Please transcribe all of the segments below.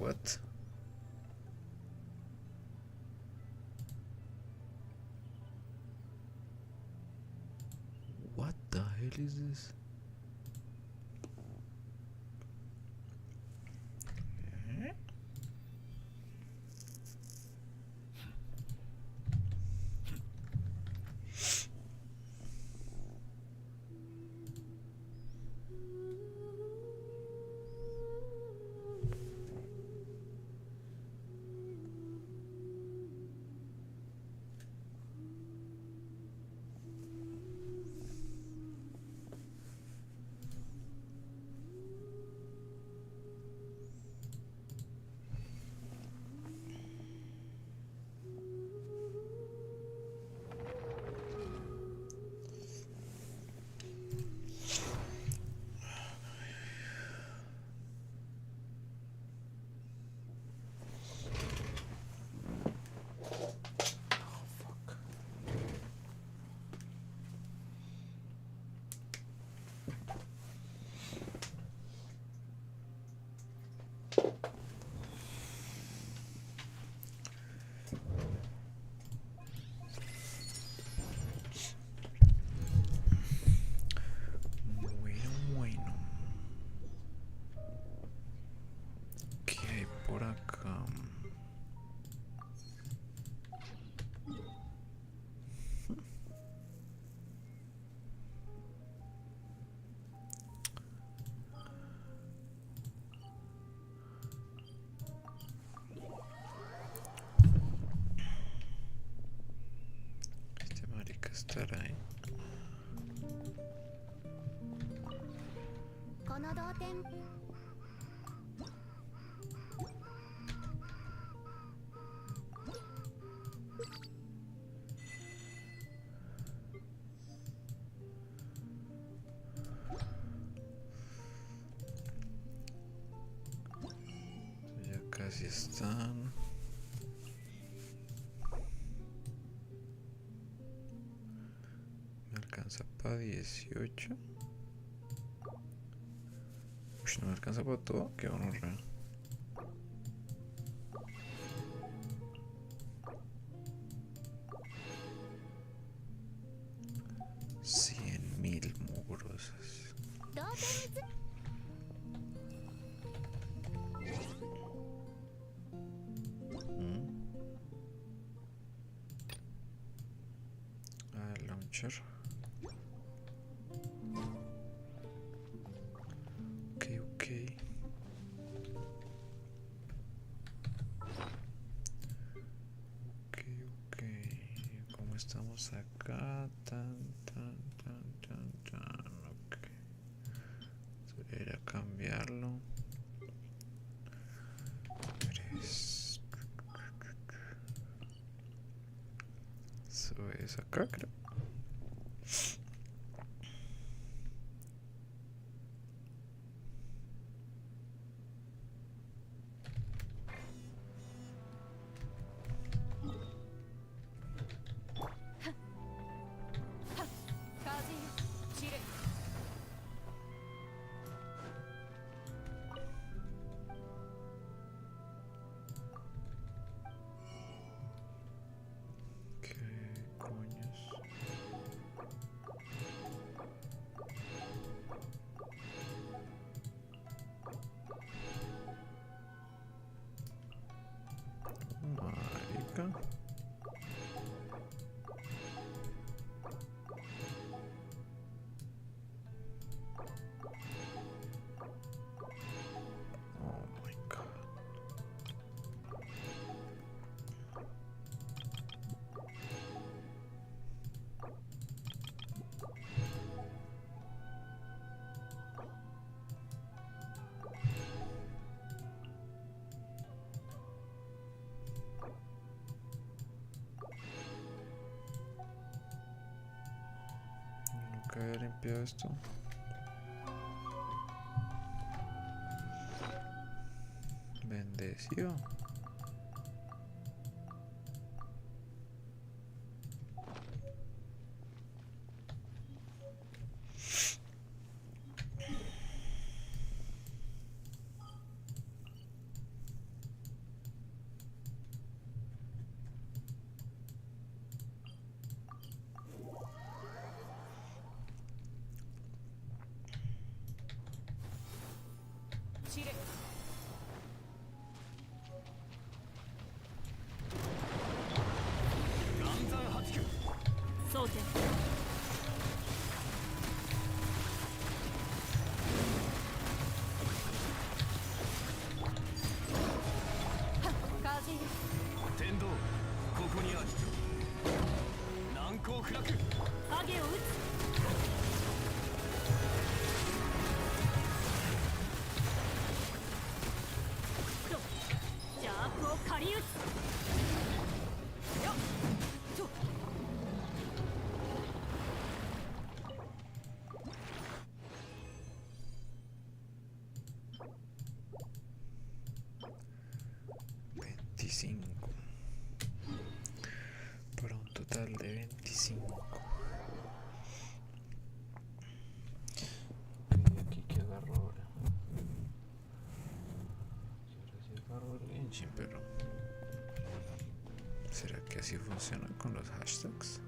What? What the hell is this? Bueno. ¿Qué hay por acá? Este marica estará ahí. Ya casi están. Me alcanza para 18. Uy, no me alcanza para todo. Qué honra. Mugrosas. Launcher. Ok. ¿Cómo estamos acá? Ok. Debería cambiarlo. 3. Eso es acá, creo. Marica. Oh my god. Nunca había limpiado esto. Bendecido. 25 para un total de 25. Y aquí que agarro ahora. Ahora sí agarro el Genshin, pero ¿será que así funciona con los hashtags?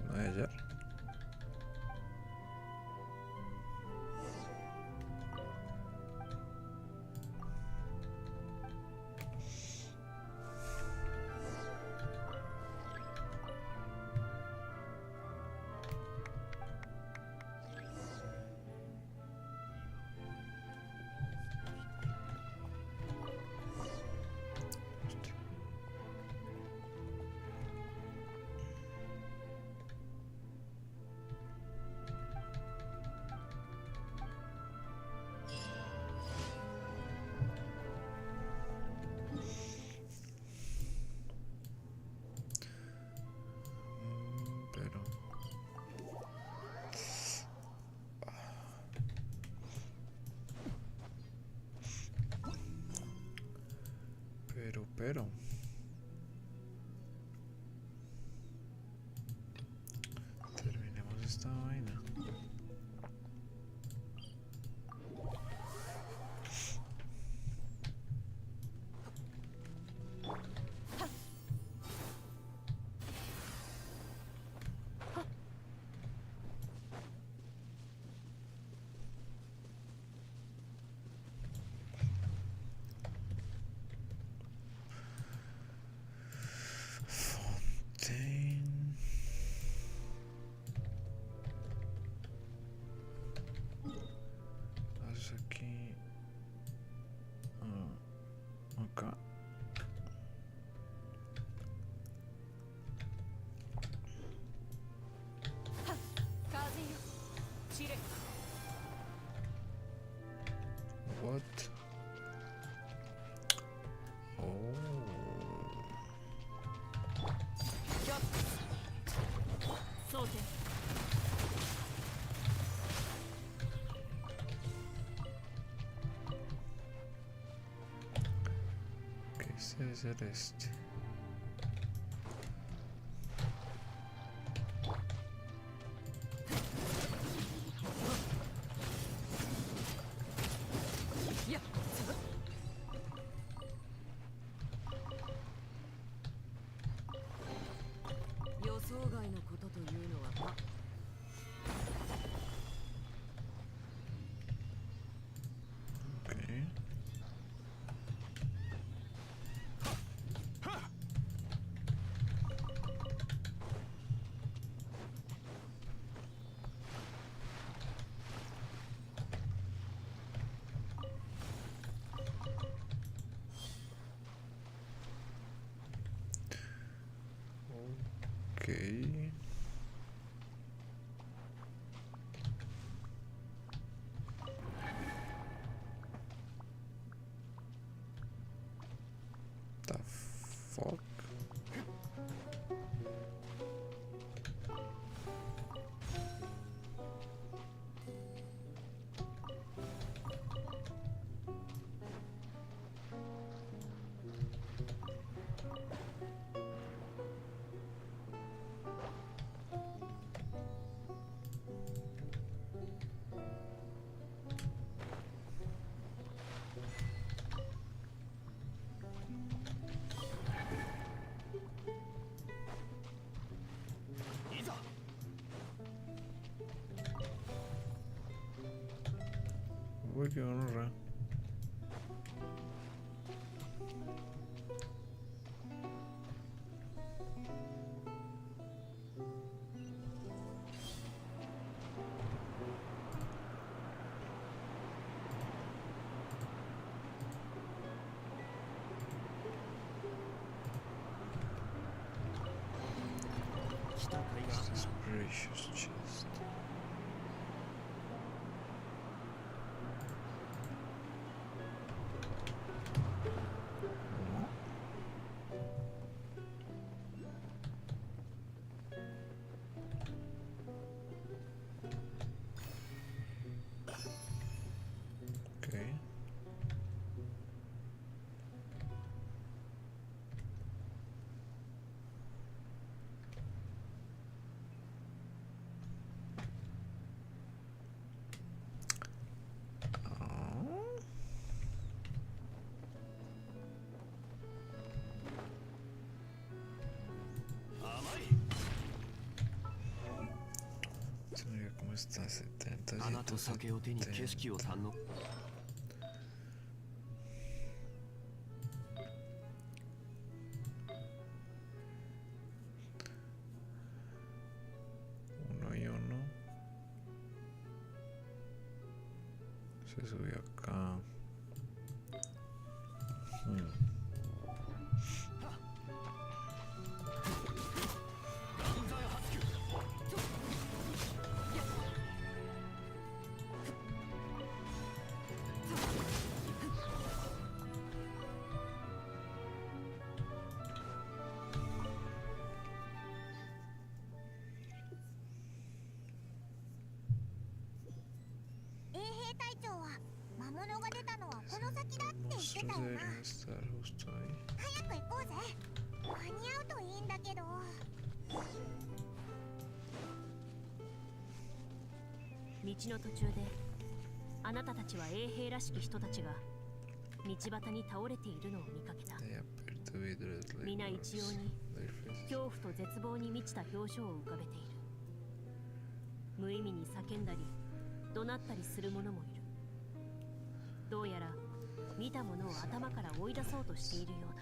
No de hallar. Pero terminemos esta vaina. Aquí acá. What? Oh. ¿Qué debe ser este? Okay. Okay. The fuck? Uy, qué honra. This precious chest. Okay. ¿Cómo está? 70, 170. Uno y uno. Se subió acá. Monstruos deberían estar justo ahí. 道の途中であなたたちは衛兵らしき人たちが道端に倒れているのを見かけた。皆一様に恐怖と絶望に満ちた表情を浮かべている。無意味に叫んだり怒鳴ったりする者もいる。どうやら見たものを頭から追い出そうとしているようだ。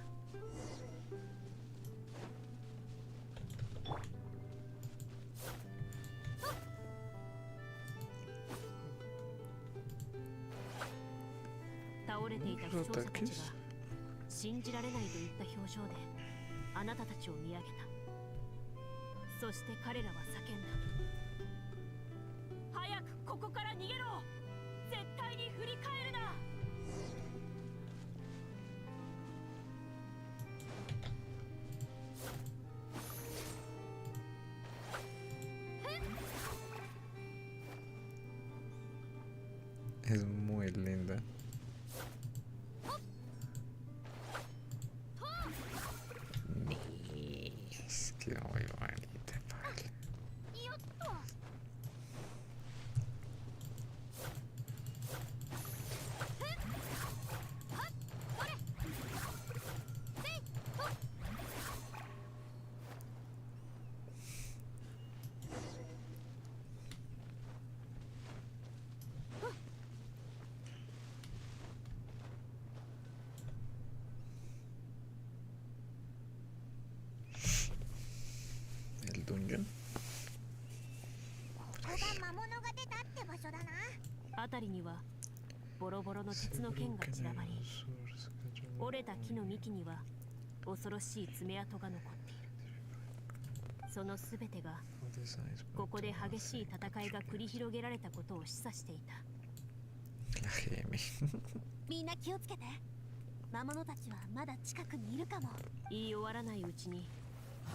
倒れていた負傷者たちが信じられないといった表情であなたたちを見上げた。そして彼らは叫んだ。早くここから逃げろ。絶対に振り返るな。Es muy linda. Es que muy bonita, vale. El dungeon. 辺りにはボロボロの鉄の剣が散らばり、折れた木の幹には恐ろしい爪痕が残っている。そのすべてがここで激しい戦いが繰り広げられたことを示唆していた。みんな気をつけて。魔物たちはまだ近くにいるかも。言い終わらないうちに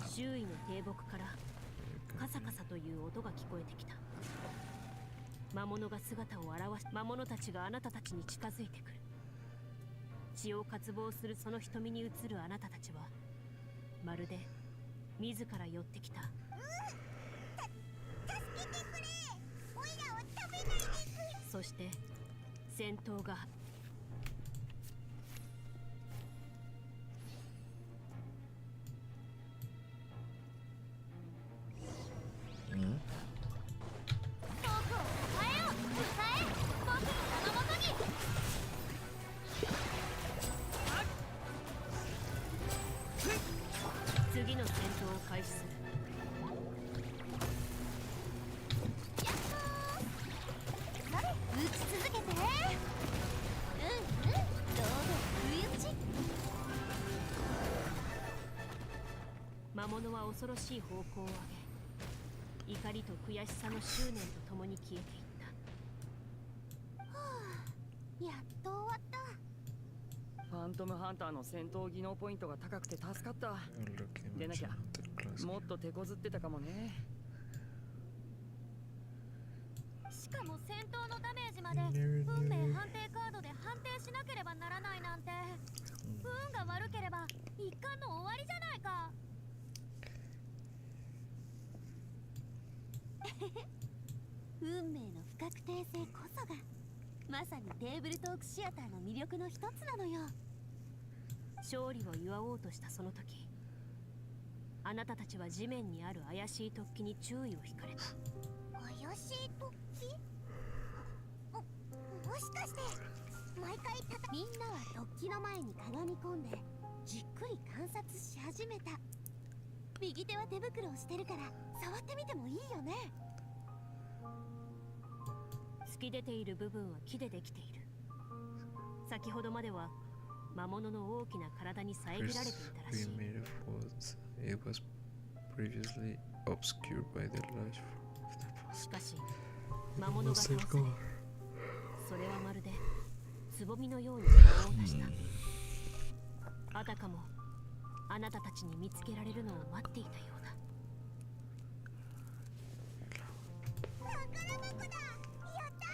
周囲の低木からカサカサという音が聞こえてきた。魔物が姿を現し、魔物たちがあなたたちに近づいてくる。血を渇望するその瞳に映るあなたたちはまるで自ら寄ってきた。そして戦闘がん？遠くを変えよう。迎え僕の名のもとに。次の戦闘を開始する。やっほー。それ打ち続けて。どう不意打ち。魔物は恐ろしい方向を上げ、怒りと悔しさの執念とともに消えていった。はあ、やっと終わった。ファントムハンターの戦闘技能ポイントが高くて助かった。でなきゃもっと手こずってたかもね。しかも戦闘のダメージまで運命判定カードで判定しなければならないなんて、運が悪ければ一巻の終わりじゃないか。運命の不確定性こそがまさにテーブルトークシアターの魅力の一つなのよ。勝利を祝おうとしたその時、あなたたちは地面にある怪しい突起に注意を引かれた。怪しい突起？もしかして毎回みんなは突起の前にかがみ込んでじっくり観察し始めた。右手は手袋をしてるから触ってみてもいいよね。突き出ている部分は木でできている。先ほどまでは魔物の大きな体に遮られていたらしい。しかし魔物が倒され、それはまるでつぼみのように顔を出した。あたかもあなたたちに見つけられるのを待っていたようだ。宝箱だ。やったー。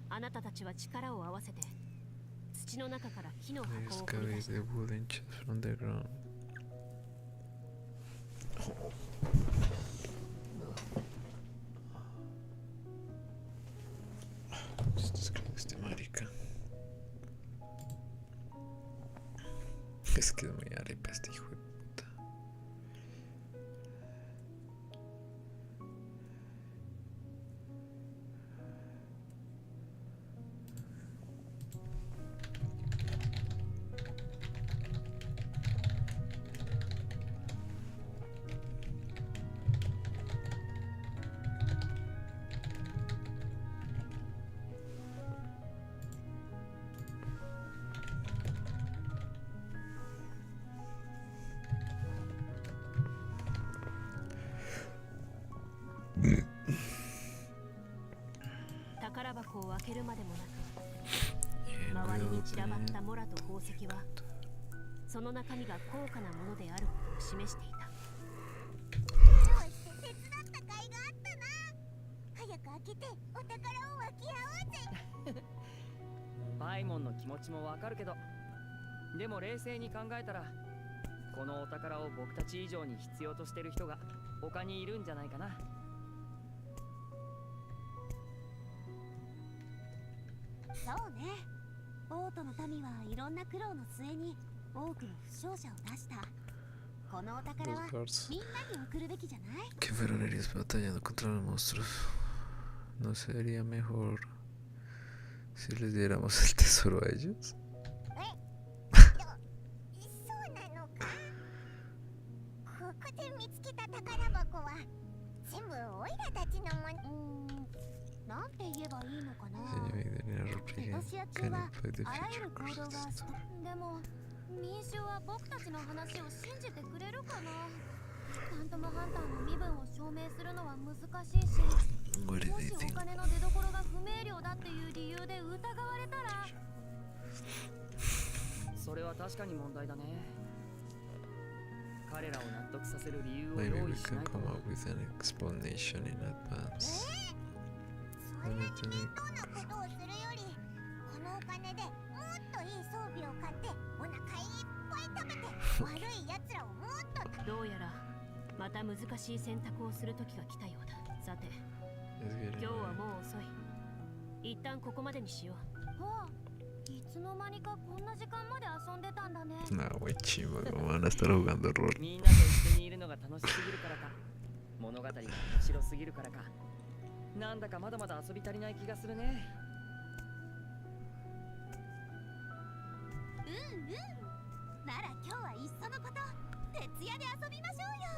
あなたたちは力を合わせて土の中から木の箱を掘り出した。Es que es muy arepa este hijo de puta.宝箱を開けるまでもなく、周りに散らばったモラと宝石はその中身が高価なものであることを示していた。どうして手伝った甲斐があったな。早く開けてお宝を分け合おうぜ。バイモンの気持ちもわかるけど、でも冷静に考えたらこのお宝を僕たち以上に必要としてる人が他にいるんじゃないかな。そうね。王都の民はいろんな苦労の末に多くの負傷者を出した。このお宝はみんなに送るべきじゃない？ Que fueron heridos batallando contra los monstruos. ¿No sería mejor si les diéramos el tesoro a ellos? そうなのか。ここで見つけた宝箱は全部オイラたちのもの。なんて言えばいいのかな。ロシア中はあらゆる行動がでも民衆は僕たちの話を信じてくれるかな。ファントムハンターの身分を証明するのは難しいし、もしお金の出所が不明瞭だっていう理由で疑われたら。それは確かに問題だね。彼らを納得させる理由を Maybe 用 we 意し can ないと。 come up with an explanation in advance. そんなに面倒なことをするより、このお金でもっといい装備を買ってお腹いっぱい食べて悪い奴らをもっと。どうやらまた難しい選択をする時が来たようだ。さて、今日はもう遅い。一旦ここまでにしよう。ああ、いつの間にかこんな時間まで遊んでたんだね。No, muy chimo, ¿cómo van a estar jugando rol? みんなと一緒にいるのが楽しすぎるからか、物語が面白すぎるからか、なんだかまだまだ遊び足りない気がするね。うんうん。なら今日はいっそのこと徹夜で遊びましょうよ。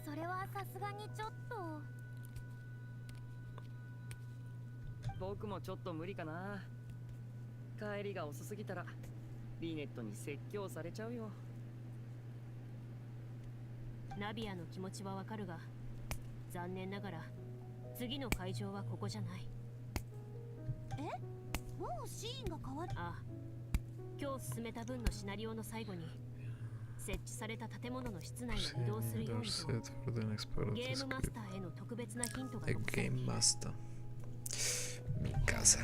それはさすがにちょっと。僕もちょっと無理かな。帰りが遅すぎたらリネットに説教されちゃうよ。ナビアの気持ちはわかるが、残念ながら次の会場はここじゃない。え？もうシーンが変わる？ああ、今日進めた分のシナリオの最後に設置された建物の室内を移動するようにとゲームマスターへの特別なヒントが残されている。 Game Master. Mi casa.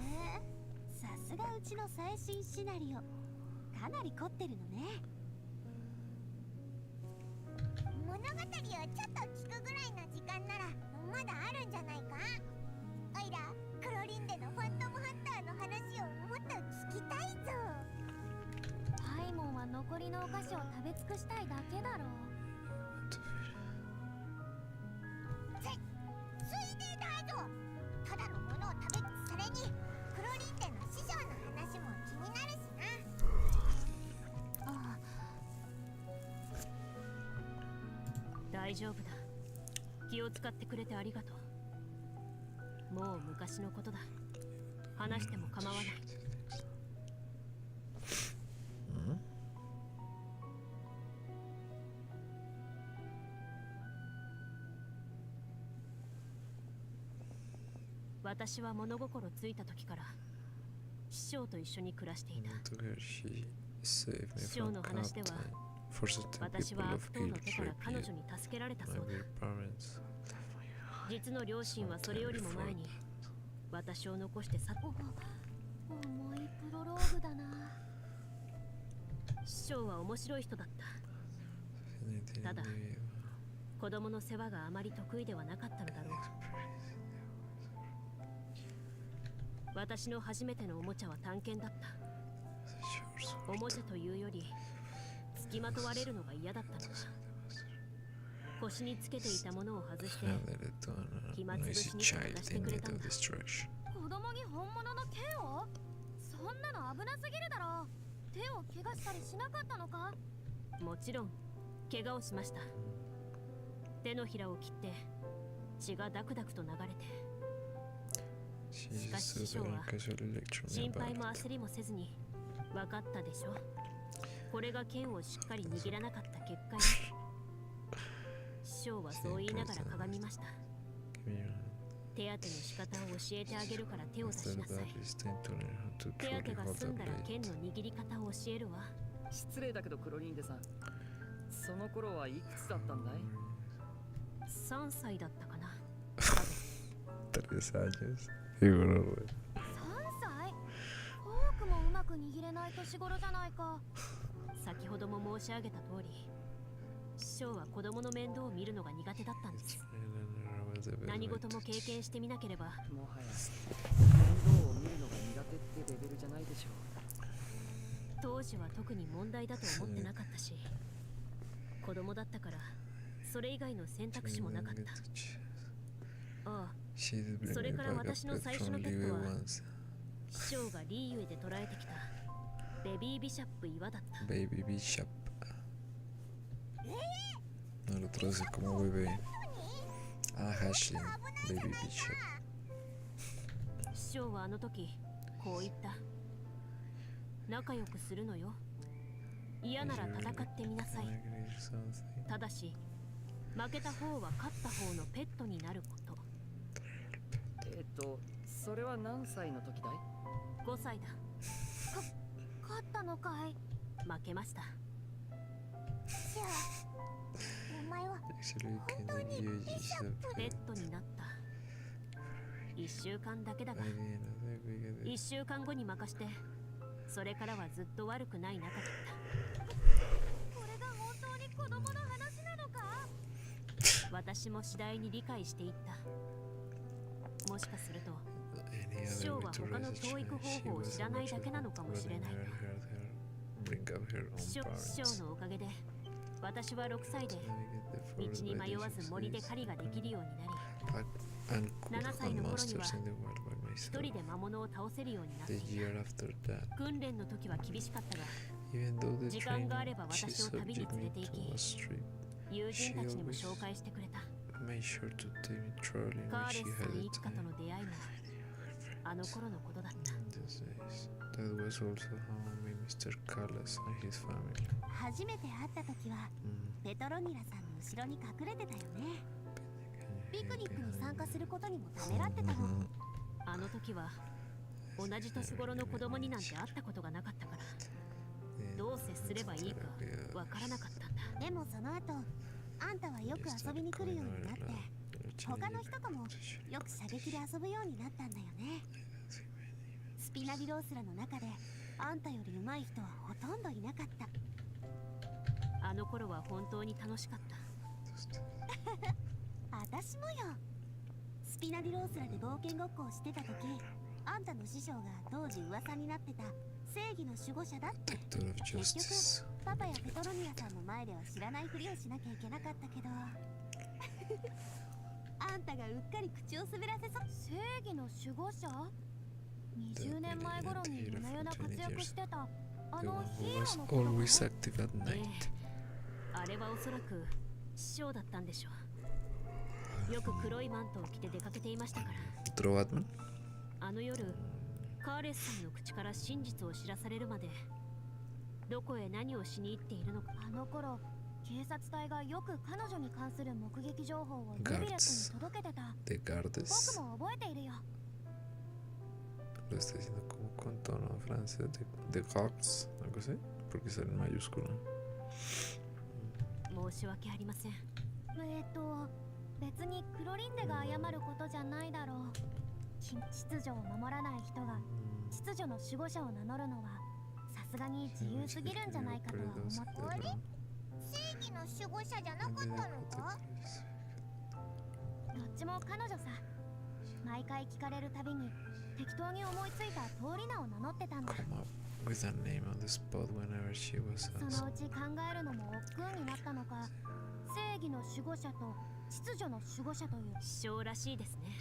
さすがうちの最新シナリオ、かなり凝ってるのね。物語をちょっと聞くぐらいの時間ならまだあるんじゃないか。おいらクロリンデのファントムハンターの話をもっと聞きたいぞ。パイモンは残りのお菓子を食べ尽くしたいだけだろう。ついでだぞ。ただのものを食べ、それにクロリンデの師匠の話も気になるしな。ああ、大丈夫だ。気を使ってくれてありがとう。もう昔のことだ。話しても構わない。私は物心ついた時から師匠と一緒に暮らしていた。師匠の話では私は悪党の手から彼女に助けられたそうだ。実の両親はそれよりも前に私を残して去った。重いプロローグだな。師匠は面白い人だった。ただ子供の世話があまり得意ではなかったのだろう。私の初めてのおもちゃは探検だった。おもちゃというより付きまとわれるのが嫌だったのだ。腰につけていたものを外して暇つぶしに渡してくれたんだ。子供に本物の剣を？そんなの危なすぎるだろ。手を怪我したりしなかったのか？もちろん怪我をしました。手のひらを切って血がダクダクと流れて、しかし師匠は心配も焦りもせずに、分かったでしょ、これが剣をしっかり握らなかった結果よ。師匠はそう言いながら鏡みました。手当ての仕方を教えてあげるから手を出しなさい。手当てが済んだら剣の握り方を教えるわ。失礼だけどクロリンデさん、その頃はいくつだったんだい？3歳だったかな。3 años. 3歳？フォークもうまく握れない年頃じゃないか。先ほども申し上げた通り、師匠は子供の面倒を見るのが苦手だったんです。何事も経験してみなければ。もはや面倒を見るのが苦手ってレベルじゃないでしょう。当時は特に問題だと思ってなかったし、子供だったからそれ以外の選択肢もなかった。ああ、それから私の最初のペットは師匠がリーユエで捕らえてきたベビービシャップ岩だった。ベイビービシャップ。No lo traduce como bebé. Ah, Hashley, baby bishop. 師匠はあの時こう言った。仲良くするのよ。嫌なら戦ってみなさい。ただし負けた方は勝った方のペットになること。それは何歳の時だい？5歳だ。勝ったのかい？負けました。じゃあお前は本当にビシャップペットになった。1週間だけだが、1週間後に任して、それからはずっと悪くない仲だった。これが本当に子供の話なのか？私も次第に理解していった。もしかすると Any 師 other 匠 way は to 他の raise a 教育 child? 方 She 法を was 知ら a ないだけな natural のかも but しれ in ない her が bring up her own 師匠 parents. のおかげで私は6歳で To navigate the 道 forest に by 迷わ the ず森で six 狩りができるようになり and could 7 hunt 歳の頃には monsters in the wild by 一 myself. 人で魔物を倒せるようになって The い year after that, た訓練の時は厳しかったが even though the 時間があれ training ば she 私を旅に subjected 連れ me て行 to き was strict, 友人たちにも紹介してくれた made sure to take me traveling カ when ーレ she スさ had ん the 一家と time. の出会いもあの頃のことだった In those days, that was also how I met Mr. Callas and his family. 初めて会った時は Mm. ペトロニラさんの後ろに隠れてたよね。 Can ピ you ク hear ニックに behind 参加 me? することにもためらってたの。 Mhm. あの時は同じ年頃の子供になんて会ったことがなかったから Yeah, どう接すればいいか that's わからなかったんだでもその後あんたはよく遊びに来るようになって他の人ともよく射撃で遊ぶようになったんだよね。スピナディロースラの中であんたより上手い人はほとんどいなかった。あの頃は本当に楽しかった私もよ。スピナディロースラで冒険ごっこをしてた時あんたの師匠が当時噂になってた正義の守護者だって。 Doctor of 結 Justice. 局パパやペトロニアさんの前では知らないふりをしなきゃいけなかったけどあんたがうっかり口を滑らせそう。正義の守護者 ?20 年前頃に夜な夜な活躍してたあ The の one ヒ who ーロ was ーの子供 always active at え night. えあれはおそらく師匠だったんでしょうよく黒いマントを着て出かけていましたから Otro Batman. あの夜カーレスさんの口から真実を知らされるまでどこへ何をしに行っているのか。あの頃警察隊がよく彼女に関する目撃情報をルビレットに届けてた。 De Gardes. 僕も覚えているよ。 Lo está diciendo como con tono francés. De Gardes. Algo así. Porque sale en mayúscula. 申し訳ありません。別にクロリンデが謝ることじゃないだろう。秩序を守らない人が秩序の守護者を名乗るのはさすがに自由すぎるんじゃないかとは思って。あれ正義の守護者じゃなかったのか。どっちも彼女さ。毎回聞かれるたびに適当に思いついた通り名を名乗ってたんだ。 Come up with a name on the spot whenever she was そ asked. のうち考えるのも億劫になったのか、正義の守護者と秩序の守護者という師匠らしいですね。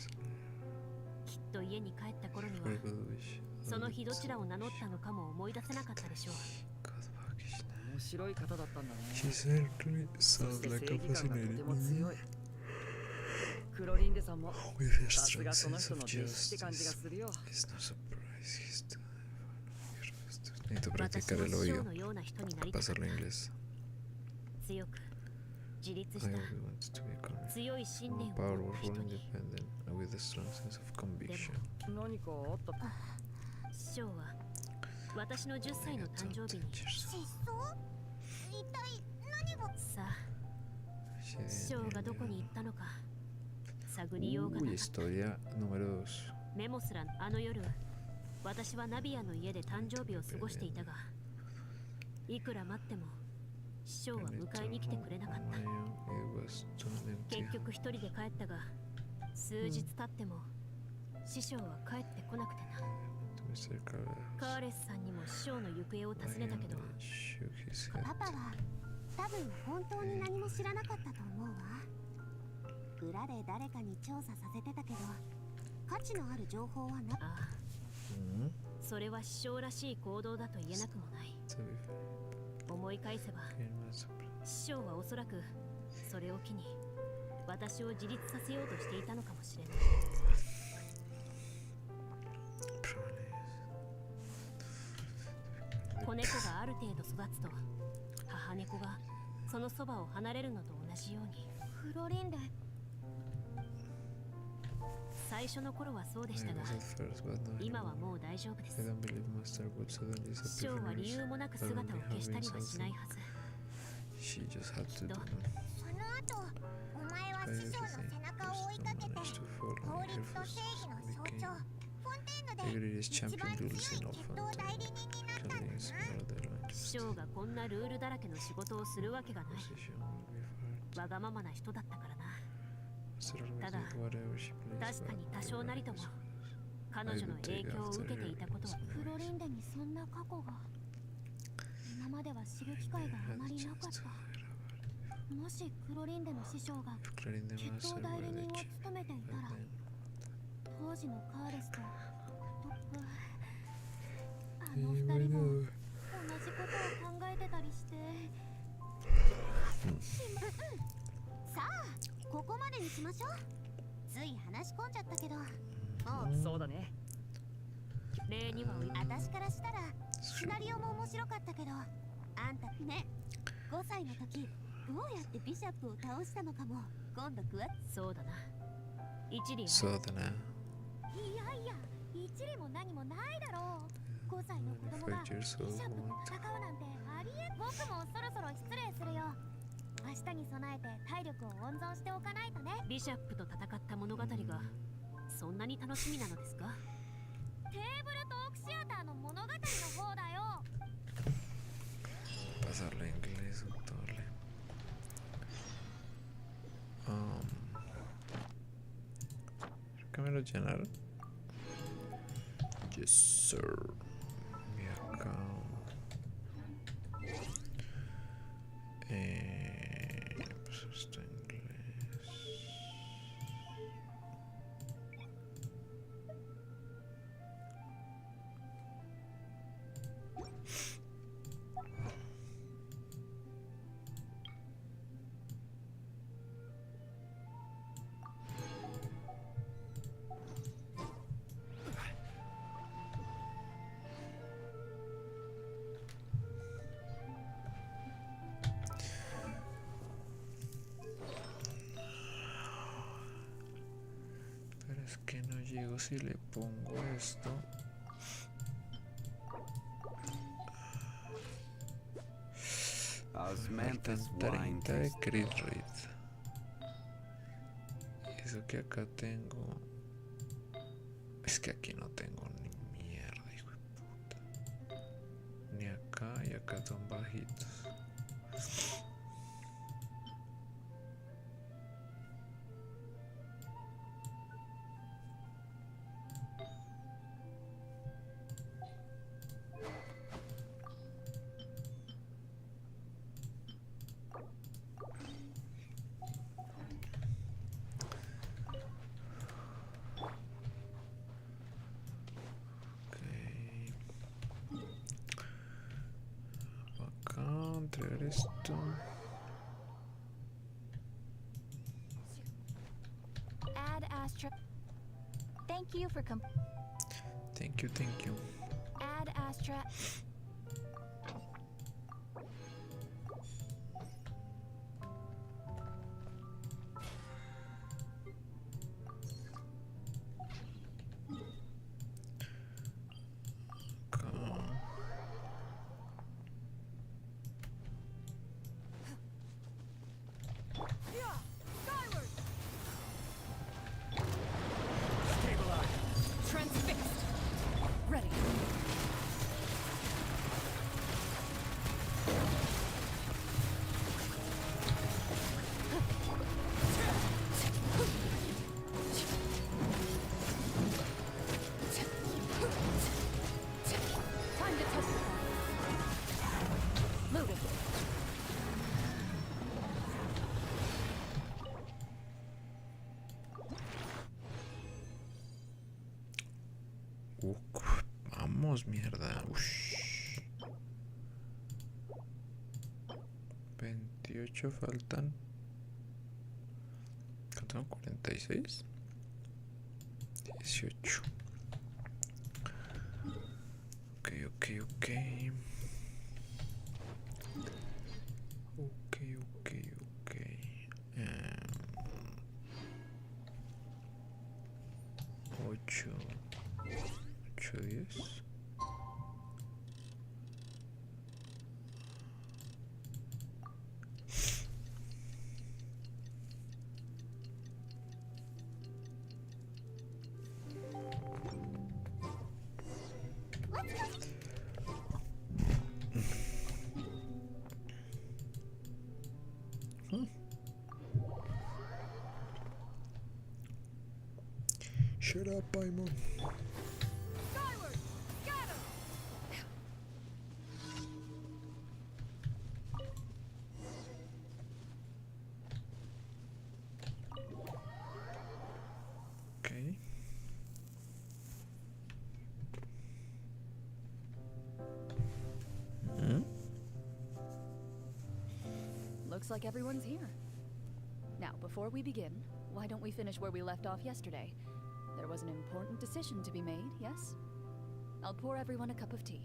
きっと家に帰った頃には Very good wish. その日どちらを名乗ったのかも思い出せなかったでしょう。 God, fuck is that? 面白い方だったんだね。 She certainly そ sounds して like 正 a 義感がとて fascinating も woman. 強い。クロリンデさんも With her さす strong がその sense 人 of の弟子って感じが justice. するよ。 It's no surprise he's done. Necesito 私 practicar も el 師匠 oído のような人になり para たかっ pasarlo た。 en inglés. 強く自立 I した always wanted to become 強い信 more 念を持った powerful, 人に。 independent, and with a strong sense of conviction. 何かあったか。師匠は私の10歳の誕生日に失踪。一体何が。さあ師匠がどこに行ったのか探りようがな Uy, かった。 historia número 2. メモすらあの夜私はナビアの家で誕生日を過ごしていたがいくら待っても師匠は迎えに来てくれなかった。 It was to an empty 結局一人で帰ったが数日経っても師匠は帰ってこなくてな。 house. Mr. Carlos カーレスさんにも師匠の行方を尋ねたけど shook his head. パパは多分本当に何も知らなかったと思うわ。裏で誰かに調査させてたけど価値のある情報はな。ああ Hmm? それは師匠らしい行動だと言えなくもない。 To be 思い返せば fair, in my surprise. 師匠はおそらくそれを機に私を自立させようとしていたのかもしれない。 子猫がある程度育つと母猫がそのそばを離れるのと同じように。クロリンデ。最初の頃はそうで I したが was at first, but no 今は anymore. もう大丈夫で I す。 don't believe Master would suddenly 師 disappear 匠は from 理 his 由もなく姿を消したりはしないはず。 She just had to do it. その後お前は師匠の背中を追いかけて managed to follow 法 in 律 her と正義の footsteps 象徴 and フォンテー became ヌ the で greatest 一 champion 番強い duelist 決 in 闘 Orphan 代理人になったんだ Killing な。 is murder 師匠がこんなルールだらけの仕事をするわけがない。 position will be for her. わがままな人だったからな。ただ確かに多少なりとも彼女の影響を受けていたことはクロリンデにそんな過去が今までは知る機会があまりなかった。もしクロリンデの師匠が決闘代理人を務めていたら当時のカーレスとトップあの二人も同じことを考えてたりしてさあここまでにしましょう。つい話し込んじゃったけどもうそうだね。例には私からしたらシナリオも面白かったけどあんたね5歳の時どうやってビシャップを倒したのかも今度くわそうだな一理そうだな。いやいや一理も何もないだろう。5歳の子供がビシャップと戦うなんてありえ。僕もそろそろ失礼するよ。明日に備えて体力を温存しておかないとね。ビシャップと戦った物語がそんなに楽しみなのですか。テーブルトークシアターの物語の方だよ。Pasarle inglés, doctorle. Creo que me lo llenaron. Yes, sir. Y acá. Pues esto en inglés. Pero es que no llego si le pongo esto. Faltan 30 de crit rate. Y eso que acá tengo. Es que aquí no tengo ni mierda, hijo de puta. Ni acá y acá son bajitos. Entregar esto. Add Astra. Thank you for Thank you. Add Astra. Vamos, mierda. Ush. 28 faltan. ¿Cuánto? 46. 18. Ok. Ocho, 10. Shut up, Paimon. Skyward! Scatter! Okay. Looks like everyone's here. Now, before we begin, why don't we finish where we left off yesterday? There was an important decision to be made, yes? I'll pour everyone a cup of tea.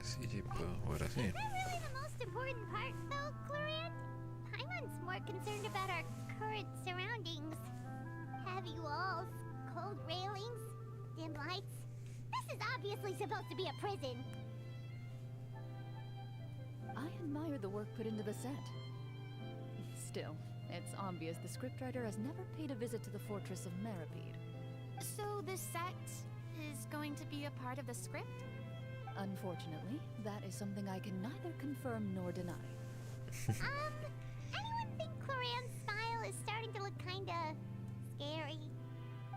Sí, puedo jugar así. Is that really the most important part, though, Cloran? Paimon's more concerned about our current surroundings. Heavy walls, cold railings, dim lights. This is obviously supposed to be a prison. I admire the work put into the set. Still, it's obvious the scriptwriter has never paid a visit to the fortress of Meripede. So the set is going to be a part of the script? Unfortunately, that is something I can neither confirm nor deny. Anyone think Cloran's smile is starting to look kinda scary?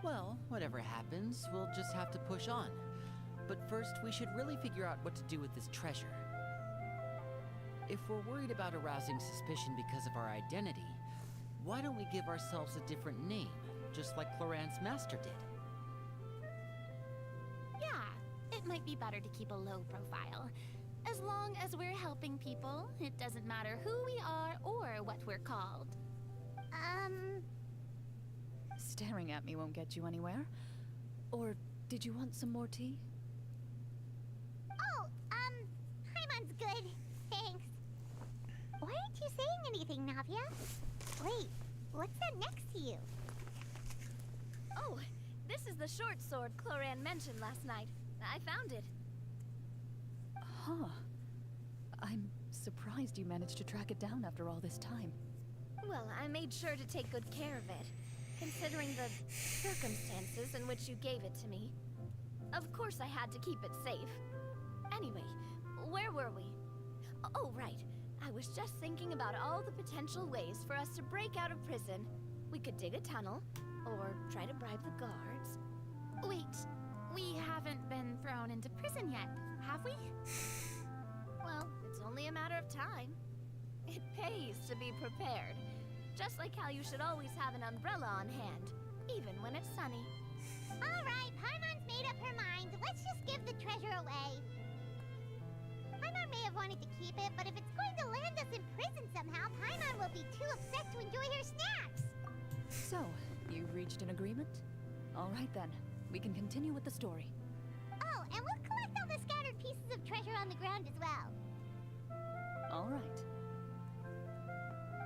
Well, whatever happens, we'll just have to push on. But first, we should really figure out what to do with this treasure. If we're worried about arousing suspicion because of our identity, why don't we give ourselves a different name, just like Cloran's master did? Yeah, it might be better to keep a low profile. As long as we're helping people, it doesn't matter who we are or what we're called. Staring at me won't get you anywhere. Or did you want some more tea? Oh, Paimon's good. Thanks. Why aren't you saying anything, Navia? Wait, what's that next to you? Oh, this is the short sword Cloran mentioned last night. I found it. Huh. I'm surprised you managed to track it down after all this time. Well, I made sure to take good care of it, considering the circumstances in which you gave it to me. Of course I had to keep it safe. Anyway, where were we? Oh, right. I was just thinking about all the potential ways for us to break out of prison. We could dig a tunnel, or try to bribe the guards. Wait, we haven't been thrown into prison yet, have we? Well, it's only a matter of time. It pays to be prepared. Just like how you should always have an umbrella on hand, even when it's sunny. Alright, Paimon's made up her mind. Let's just give the treasure away. Paimon may have wanted to keep it, but if it's going to land us in prison somehow, Paimon will be too upset to enjoy her snacks. So, you reached an agreement? All right then, we can continue with the story. Oh, and we'll collect all the scattered pieces of treasure on the ground as well. All right.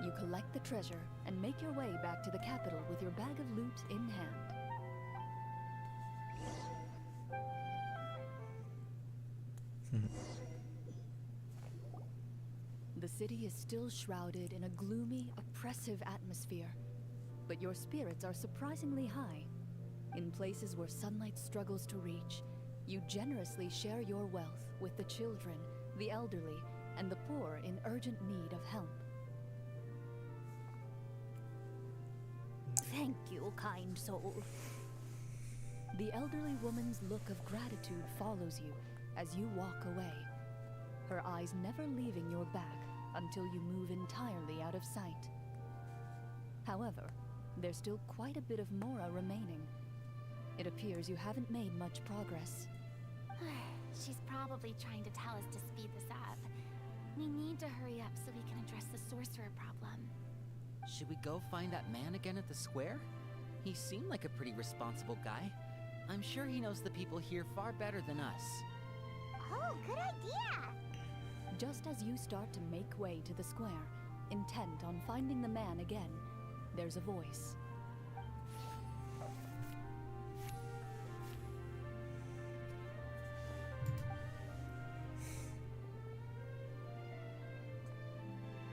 You collect the treasure and make your way back to the capital with your bag of loot in hand. The city is still shrouded in a gloomy, oppressive atmosphere, but your spirits are surprisingly high. In places where sunlight struggles to reach, you generously share your wealth with the children, the elderly, and the poor in urgent need of help. Thank you, kind soul. The elderly woman's look of gratitude follows you as you walk away, her eyes never leaving your back until you move entirely out of sight. However, there's still quite a bit of Mora remaining. It appears you haven't made much progress. She's probably trying to tell us to speed this up. We need to hurry up so we can address the sorcerer problem. Should we go find that man again at the square? He seemed like a pretty responsible guy. I'm sure he knows the people here far better than us. Oh, good idea! Just as you start to make way to the square, intent on finding the man again, there's a voice.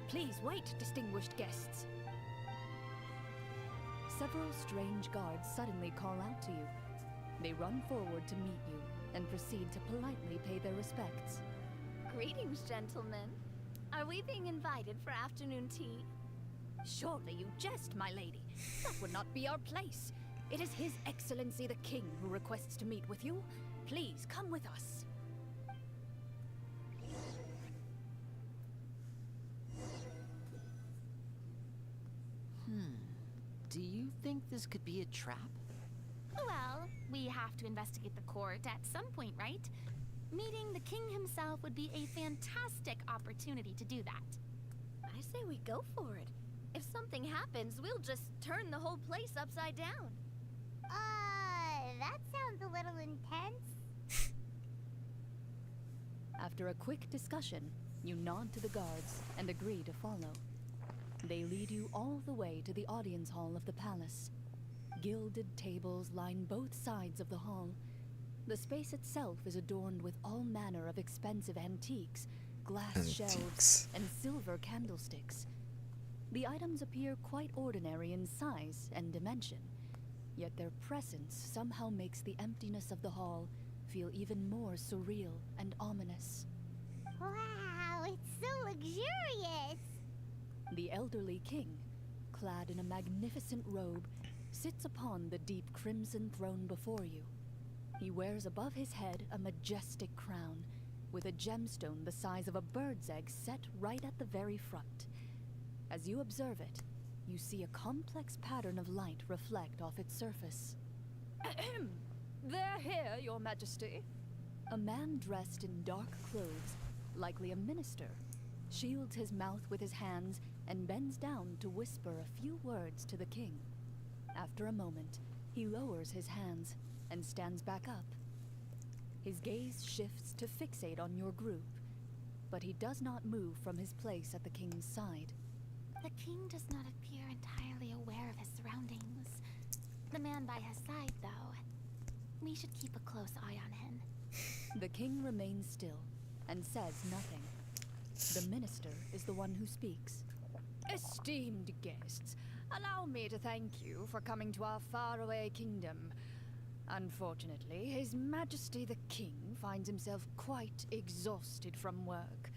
Please wait, distinguished guests. Several strange guards suddenly call out to you. They run forward to meet you and proceed to politely pay their respects. Greetings, gentlemen. Are we being invited for afternoon tea? Surely you jest, my lady. That would not be our place. It is His Excellency the King who requests to meet with you. Please come with us. Do you think this could be a trap? Well, we have to investigate the court at some point, right? Meeting the king himself would be a fantastic opportunity to do that. I say we go for it. If something happens, we'll just turn the whole place upside down. That sounds a little intense. After a quick discussion, you nod to the guards and agree to follow. They lead you all the way to the audience hall of the palace. Gilded tables line both sides of the hall. The space itself is adorned with all manner of expensive antiques, glass shelves, and silver candlesticks. The items appear quite ordinary in size and dimension, yet their presence somehow makes the emptiness of the hall feel even more surreal and ominous. Wow, it's so luxurious. The elderly king, clad in a magnificent robe, sits upon the deep crimson throne before you. He wears above his head a majestic crown, with a gemstone the size of a bird's egg set right at the very front. As you observe it, you see a complex pattern of light reflect off its surface. They're here, Your Majesty. A man dressed in dark clothes, likely a minister, shields his mouth with his hands and bends down to whisper a few words to the king. After a moment, he lowers his hands and stands back up. His gaze shifts to fixate on your group, but he does not move from his place at the king's side. The king does not appear entirely aware of his surroundings. The man by his side, though. We should keep a close eye on him. The king remains still and says nothing. The minister is the one who speaks. Esteemed guests, allow me to thank you for coming to our faraway kingdom. Unfortunately, His Majesty the King finds himself quite exhausted from work.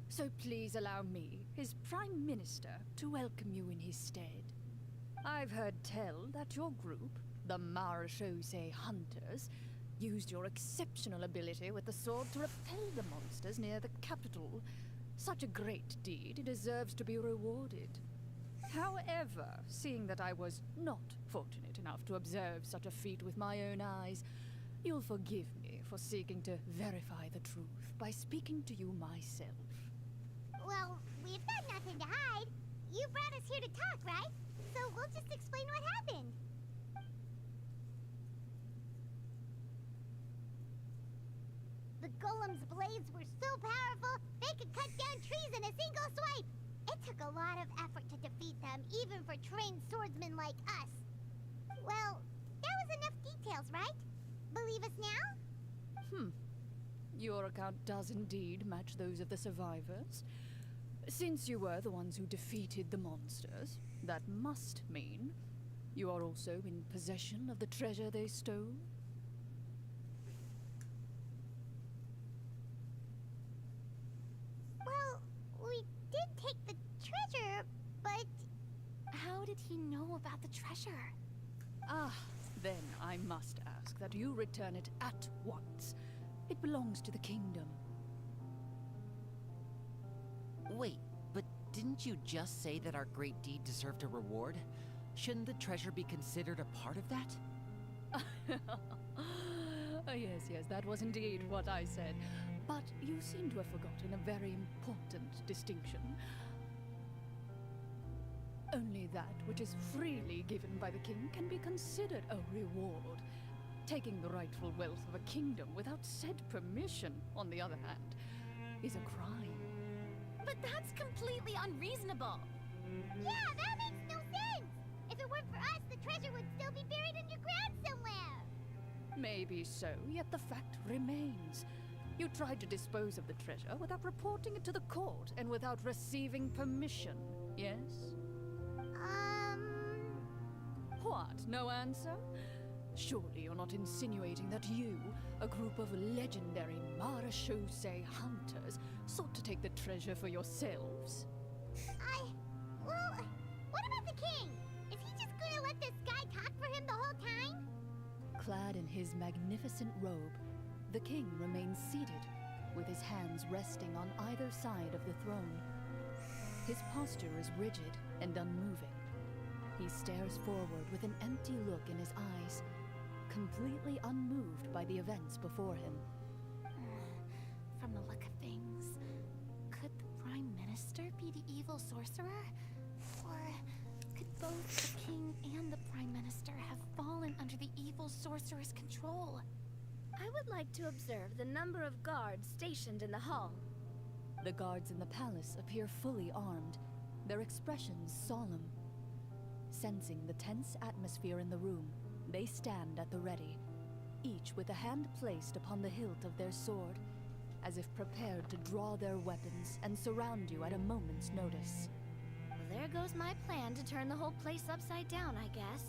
So please allow me, his Prime Minister, to welcome you in his stead. I've heard tell that your group, the Marechaussee Hunters, used your exceptional ability with the sword to repel the monsters near the capital. Such a great deed deserves to be rewarded. However, seeing that I was not fortunate enough to observe such a feat with my own eyes, you'll forgive me for seeking to verify the truth by speaking to you myself. Well, we've got nothing to hide. You brought us here to talk, right? So we'll just explain what happened. The golem's blades were so powerful, they could cut down trees in a single swipe. It took a lot of effort to defeat them, even for trained swordsmen like us. Well, that was enough details, right? Believe us now? Your account does indeed match those of the survivors. Since you were the ones who defeated the monsters, that must mean you are also in possession of the treasure they stole? Well, we did take the treasure, but... How did he know about the treasure? Then I must ask that you return it at once. It belongs to the kingdom. Wait, but didn't you just say that our great deed deserved a reward? Shouldn't the treasure be considered a part of that? Yes, that was indeed what I said. But you seem to have forgotten a very important distinction. Only that which is freely given by the king can be considered a reward. Taking the rightful wealth of a kingdom without said permission, on the other hand, is a crime. But that's completely unreasonable. Yeah, that makes no sense! If it weren't for us, the treasure would still be buried underground somewhere! Maybe so, yet the fact remains. You tried to dispose of the treasure without reporting it to the court and without receiving permission, yes? What, no answer? Surely you're not insinuating that you, a group of legendary Marechaussee hunters, sought to take the treasure for yourselves? Well, Clad in his magnificent robe, the king remains seated, with his hands resting on either side of the throne. His posture is rigid and unmoving. He stares forward with an empty look in his eyes, completely unmoved by the events before him. From the look of things, could the Prime Minister be the evil sorcerer? Or could both the King and the Prime Minister have fallen under the evil sorcerer's control? I would like to observe the number of guards stationed in the hall. The guards in the palace appear fully armed, their expressions solemn. Sensing the tense atmosphere in the room, they stand at the ready, each with a hand placed upon the hilt of their sword, as if prepared to draw their weapons and surround you at a moment's notice. Well, there goes my plan to turn the whole place upside down, I guess.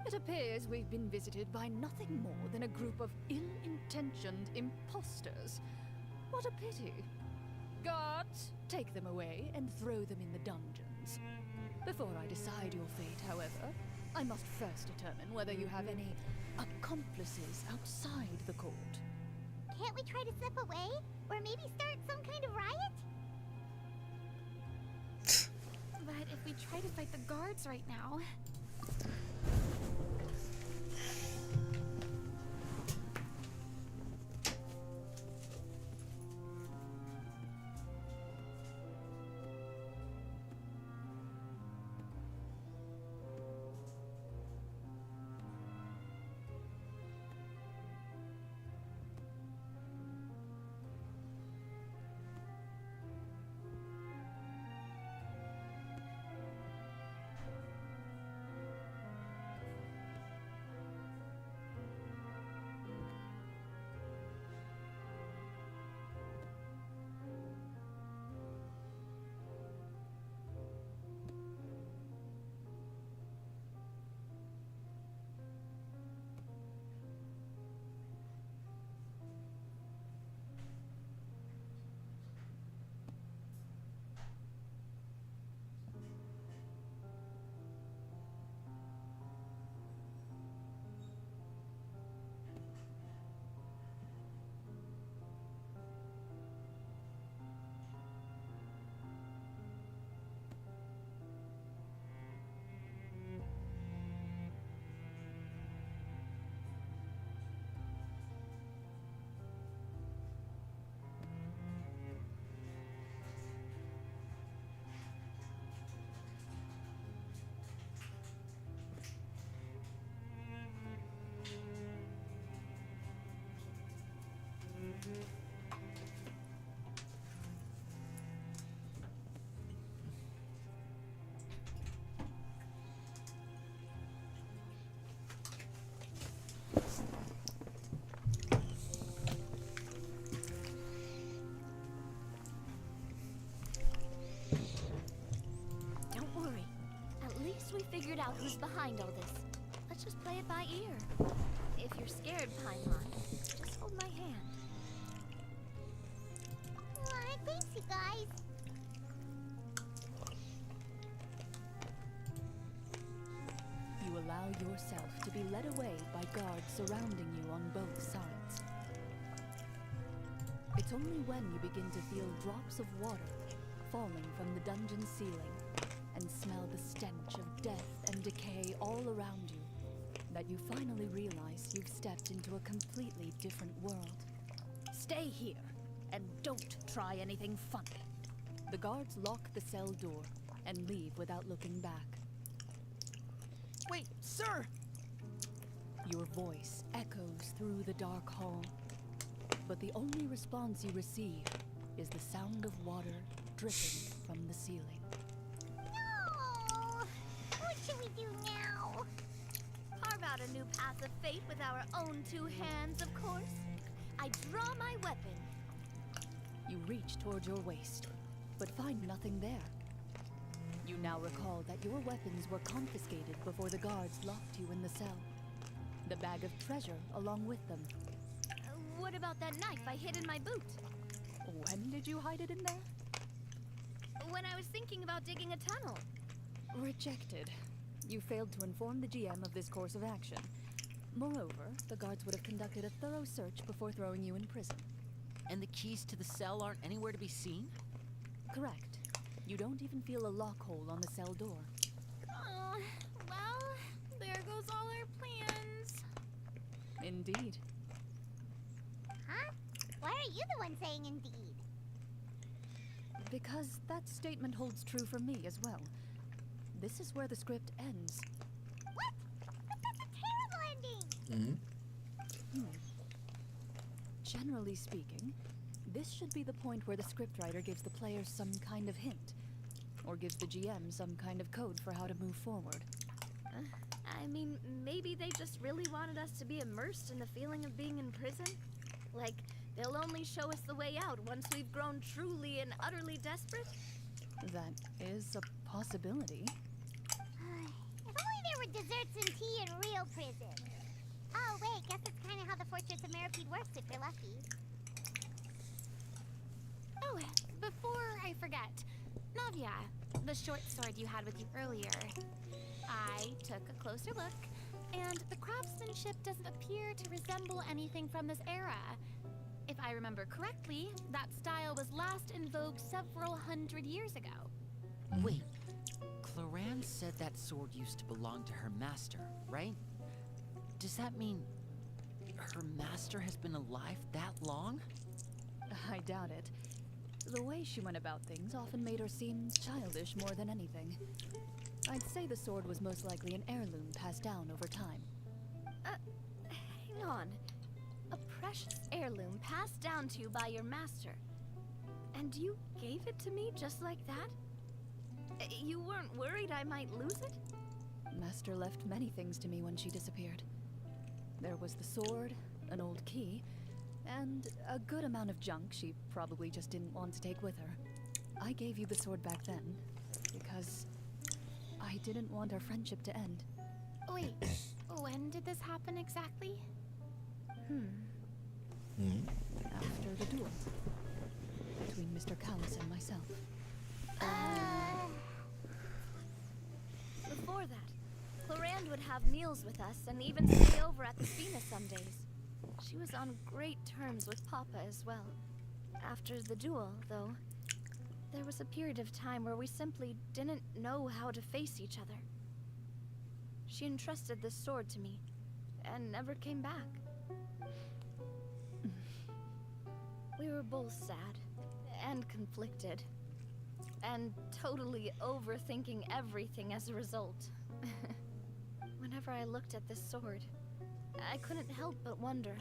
It appears we've been visited by nothing more than a group of ill-intentioned imposters. What a pity. Guards, take them away and throw them in the dungeons. Before I decide your fate, however, I must first determine whether you have any accomplices outside the court. Can't we try to slip away? Or maybe start some kind of riot? But if we try to fight the guards right now... We figured out who's behind all this. Let's just play it by ear. If you're scared, Paimon, just hold my hand. Aw, thanks, you guys. You allow yourself to be led away by guards surrounding you on both sides. It's only when you begin to feel drops of water falling from the dungeon ceiling and smell the stench of death and decay all around you that you finally realize you've stepped into a completely different world. Stay here, and don't try anything funny. The guards lock the cell door and leave without looking back. Wait, sir! Your voice echoes through the dark hall, but the only response you receive is the sound of water dripping from the ceiling. No! What should we do now? Carve out a new path of fate with our own two hands, of course. I draw my weapon. You reach toward your waist, but find nothing there. You now recall that your weapons were confiscated before the guards locked you in the cell. The bag of treasure along with them. What about that knife I hid in my boot? When did you hide it in there? When I was thinking about digging a tunnel. Rejected. You failed to inform the GM of this course of action. Moreover, the guards would have conducted a thorough search before throwing you in prison. And the keys to the cell aren't anywhere to be seen? Correct. You don't even feel a lock hole on the cell door. Oh, well, there goes all our plans. Indeed. Huh? Why are you the one saying indeed? Because that statement holds true for me as well. This is where the script ends. What? But that's a terrible ending! Generally speaking, this should be the point where the scriptwriter gives the players some kind of hint, or gives the GM some kind of code for how to move forward. I mean, maybe they just really wanted us to be immersed in the feeling of being in prison? Like, they'll only show us the way out once we've grown truly and utterly desperate? That is a possibility. If only there were desserts and tea in real prison. Oh, wait, guess it's kind of how the Fortress of Meripede works if you're lucky. Oh, before I forget, Navia, the short sword you had with you earlier. I took a closer look, and the craftsmanship doesn't appear to resemble anything from this era. If I remember correctly, that style was last in vogue several hundred years ago. Wait, Cloran said that sword used to belong to her master, right? Does that mean her master has been alive that long? I doubt it. The way she went about things often made her seem childish more than anything. I'd say the sword was most likely an heirloom passed down over time. Hang on. A precious heirloom passed down to you by your master. And you gave it to me just like that? You weren't worried I might lose it? Master left many things to me when she disappeared. There was the sword, an old key, and a good amount of junk she probably just didn't want to take with her. I gave you the sword back then, because I didn't want our friendship to end. Wait, when did this happen exactly? After the duel. Between Mr. Callus and myself. Before that, Clorand would have meals with us and even stay over at the Furina some days. She was on great terms with Papa as well. After the duel, though, there was a period of time where we simply didn't know how to face each other. She entrusted this sword to me, and never came back. We were both sad, and conflicted, and totally overthinking everything as a result. Whenever I looked at this sword, I couldn't help but wonder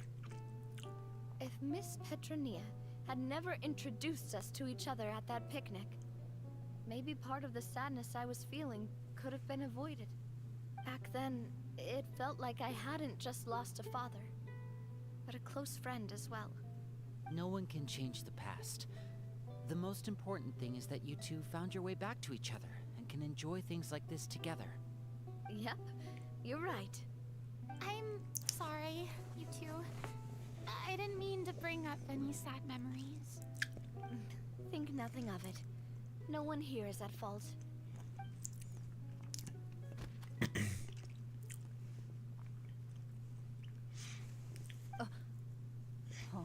if Miss Petronia had never introduced us to each other at that picnic. Maybe part of the sadness I was feeling could have been avoided. Back then, it felt like I hadn't just lost a father, but a close friend as well. No one can change the past. The most important thing is that you two found your way back to each other and can enjoy things like this together. Yep, you're right. I'm sorry, you two. I didn't mean to bring up any sad memories. Think nothing of it. No one here is at fault. Huh?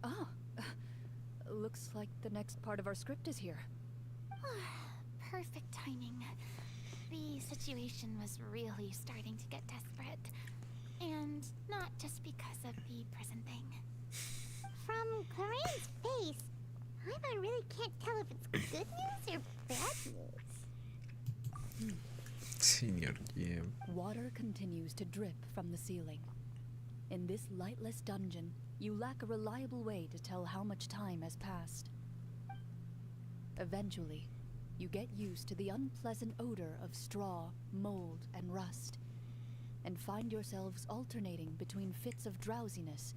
Ah, looks like the next part of our script is here. Perfect timing. The situation was really starting to get desperate. And not just because of the prison thing. From Corinne's face, I really can't tell if it's good news or bad news. Señor GM. Water continues to drip from the ceiling. In this lightless dungeon, you lack a reliable way to tell how much time has passed. Eventually, you get used to the unpleasant odor of straw, mold, and rust, and find yourselves alternating between fits of drowsiness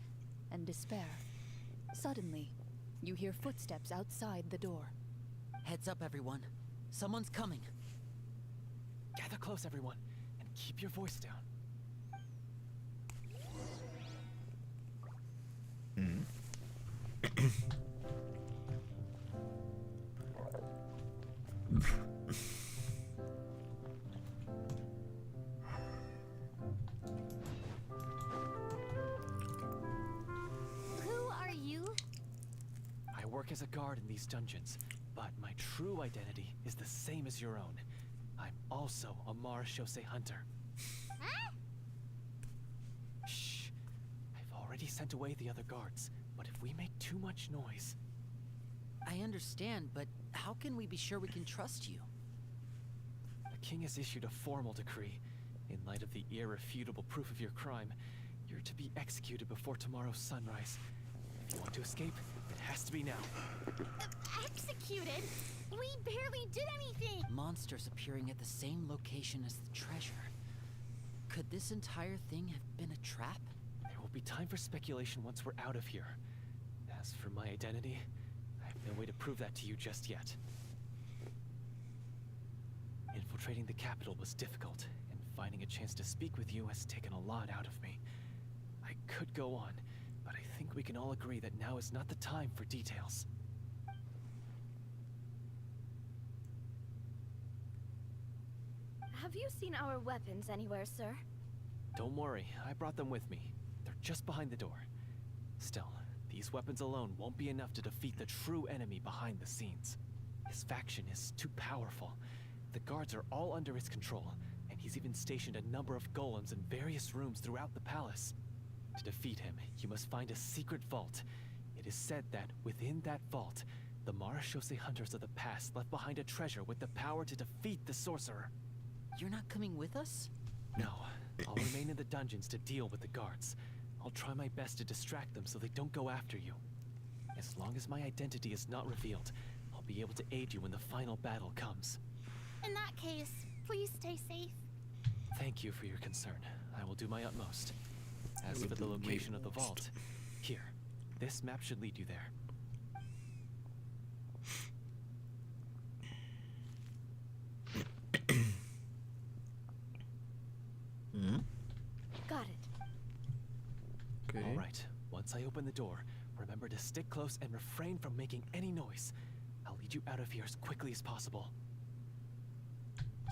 and despair. Suddenly, you hear footsteps outside the door. Heads up, everyone. Someone's coming. Gather close, everyone, and keep your voice down. Who are you? I work as a guard in these dungeons, but my true identity is the same as your own. I'm also a Marashose hunter. Huh? Shh. I've already sent away the other guards, but if we make too much noise... I understand, but how can we be sure we can trust you? The king has issued a formal decree. In light of the irrefutable proof of your crime, you're to be executed before tomorrow's sunrise. If you want to escape, it has to be now. Executed? We barely did anything! Monsters appearing at the same location as the treasure. Could this entire thing have been a trap? There will be time for speculation once we're out of here. As for my identity, I have no way to prove that to you just yet. Infiltrating the capital was difficult, and finding a chance to speak with you has taken a lot out of me. I could go on, but I think we can all agree that now is not the time for details. Have you seen our weapons anywhere, sir? Don't worry, I brought them with me. They're just behind the door. Still, these weapons alone won't be enough to defeat the true enemy behind the scenes. His faction is too powerful. The guards are all under his control, and he's even stationed a number of golems in various rooms throughout the palace. To defeat him, you must find a secret vault. It is said that within that vault, the Marashose hunters of the past left behind a treasure with the power to defeat the sorcerer. You're not coming with us? No, I'll remain in the dungeons to deal with the guards. I'll try my best to distract them so they don't go after you. As long as my identity is not revealed, I'll be able to aid you when the final battle comes. In that case, please stay safe. Thank you for your concern. I will do my utmost. As for the location of the vault, here, this map should lead you there. Got it. Okay. All right, once I open the door, remember to stick close and refrain from making any noise. I'll lead you out of here as quickly as possible.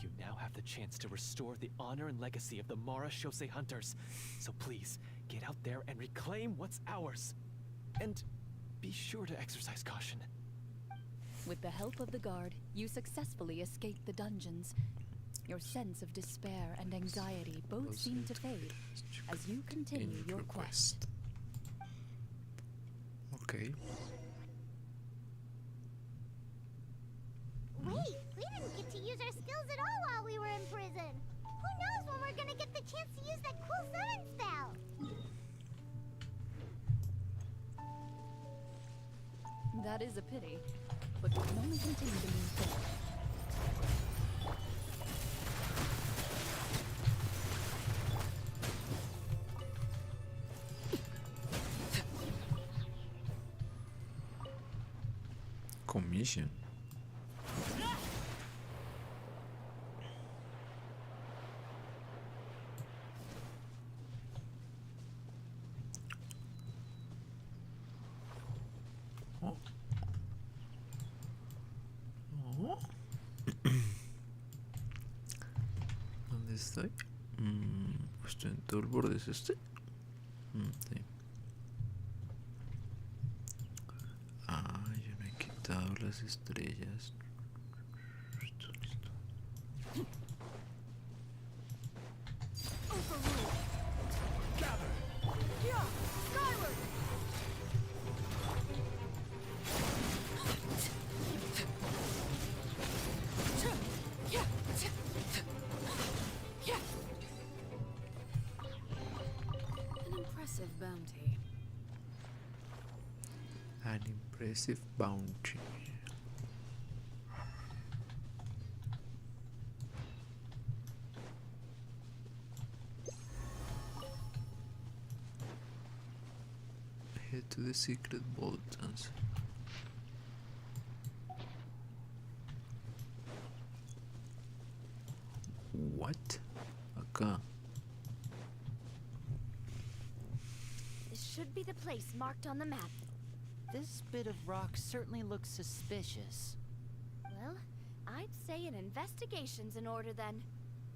You now have the chance to restore the honor and legacy of the Marashose hunters. So please, get out there and reclaim what's ours. And be sure to exercise caution. With the help of the guard, you successfully escape the dungeons. Your sense of despair and anxiety both seem to fade as you continue your quest. Okay. Wait, we didn't get to use our skills at all while we were in prison. Who knows when we're gonna get the chance to use that cool summon spell? That is a pity, but we can only continue to move forward. Commission. Oh. Oh. ¿Dónde estoy? Estoy en todo el borde, ¿es este? Sí. Ah, yo no he quitado las estrellas. Listo, listo. An impressive bounty. An impressive bounty. Head to the secret vaults. What? Acá. This should be the place marked on the map. This bit of rock certainly looks suspicious. Well, I'd say an investigation's in order then.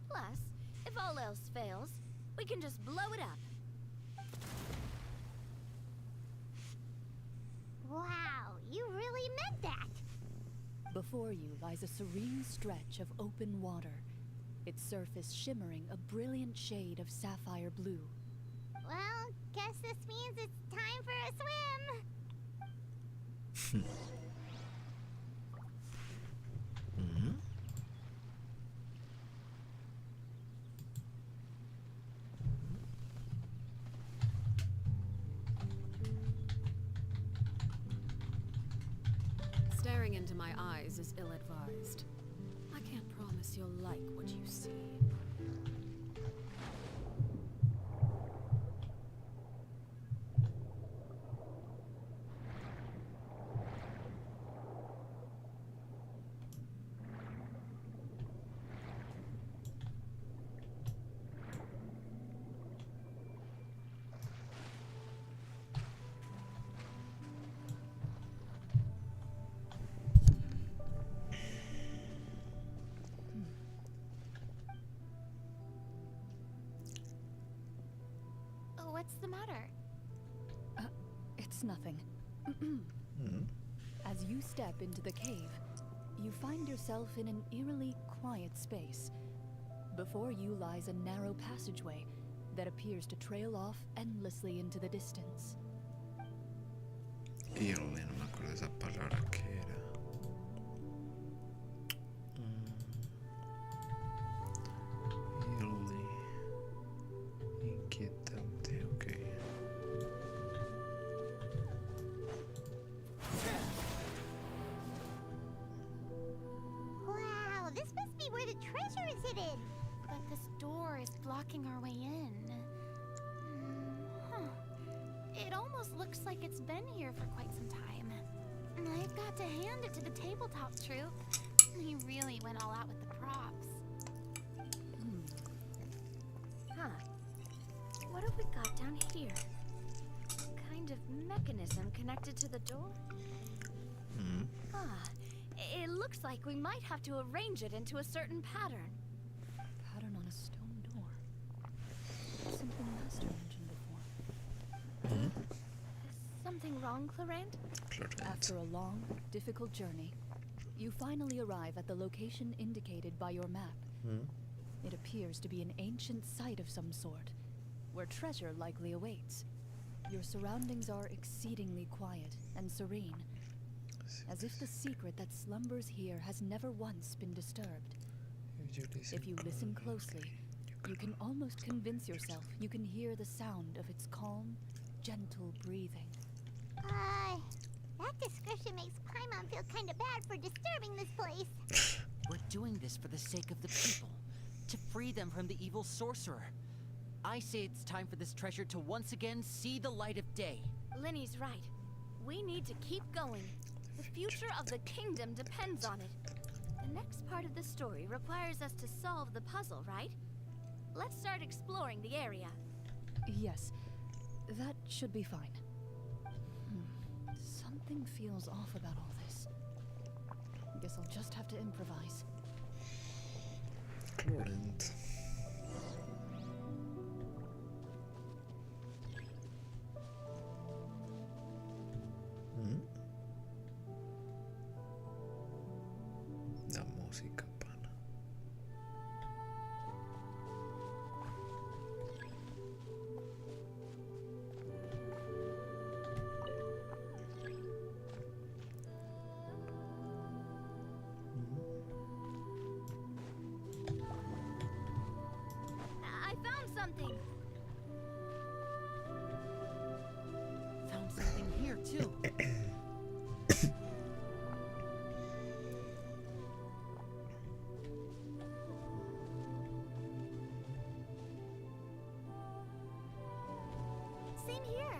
Plus, if all else fails, we can just blow it up. Wow, you really meant that! Before you lies a serene stretch of open water, its surface shimmering a brilliant shade of sapphire blue. Well, guess this means it's time for a swim! Staring into my eyes is ill-advised. I can't promise you'll like what you see. What's the matter? It's nothing. As you step into the cave, you find yourself in an eerily quiet space. Before you lies a narrow passageway that appears to trail off endlessly into the distance. Eerily, no me acuerdo de esa palabra que era. Eerily. Inquietante, ok. Wow, this must be where the treasure is hidden! But this door is blocking our way in. Huh. It almost looks like it's been here for quite some time. I've got to hand it to the tabletop troupe. They really went all out with the props. Huh. What have we got down here? Kind of mechanism connected to the door? It looks like we might have to arrange it into a certain pattern. Pattern on a stone door. Something Master mentioned before. Is something wrong, Clarent? After a long, difficult journey, you finally arrive at the location indicated by your map. It appears to be an ancient site of some sort, where treasure likely awaits. Your surroundings are exceedingly quiet and serene, as if the secret that slumbers here has never once been disturbed. If you listen closely, you can almost convince yourself you can hear the sound of its calm, gentle breathing. That description makes Paimon feel kinda bad for disturbing this place. We're doing this for the sake of the people, to free them from the evil sorcerer. I say it's time for this treasure to once again see the light of day. Linny's right. We need to keep going. The future of the kingdom depends on it. The next part of the story requires us to solve the puzzle, right? Let's start exploring the area. Yes, that should be fine. Something feels off about all this. Guess I'll just have to improvise. Clarent. La música, pana. I found something. Found something here, too. Same here.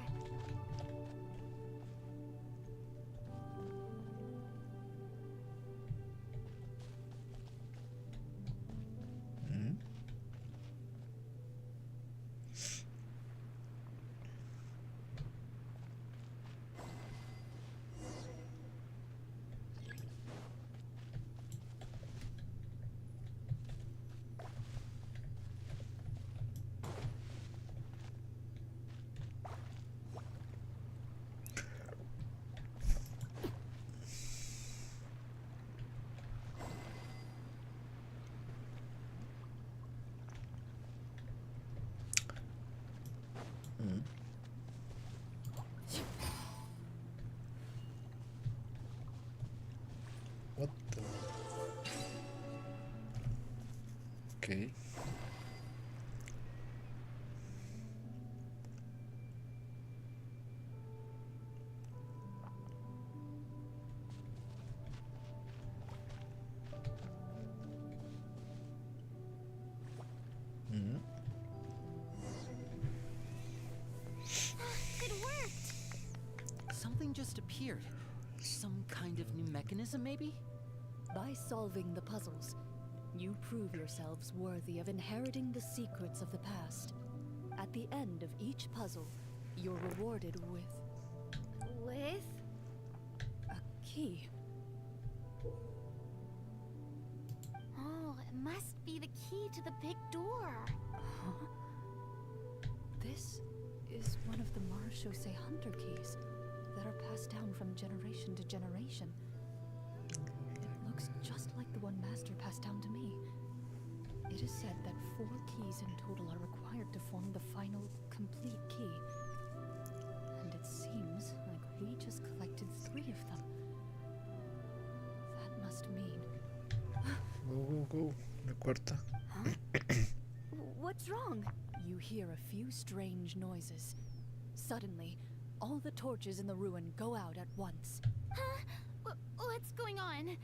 Good work! Something just appeared. Some kind of new mechanism, maybe? By solving the puzzles, you prove yourselves worthy of inheriting the secrets of the past. At the end of each puzzle, you're rewarded with With? a key. Oh, it must be the key to the big door. Huh? This is one of the Marechaussee Hunter keys that are passed down from generation to generation. It looks just like the one Master passed down to me. It is said that 4 keys in total are required to form the final, complete key. And it seems like we just collected 3 of them. That must mean... Go. La cuarta. Huh? What's wrong? You hear a few strange noises. Suddenly, all the torches in the ruin go out at once. Huh? What's going on?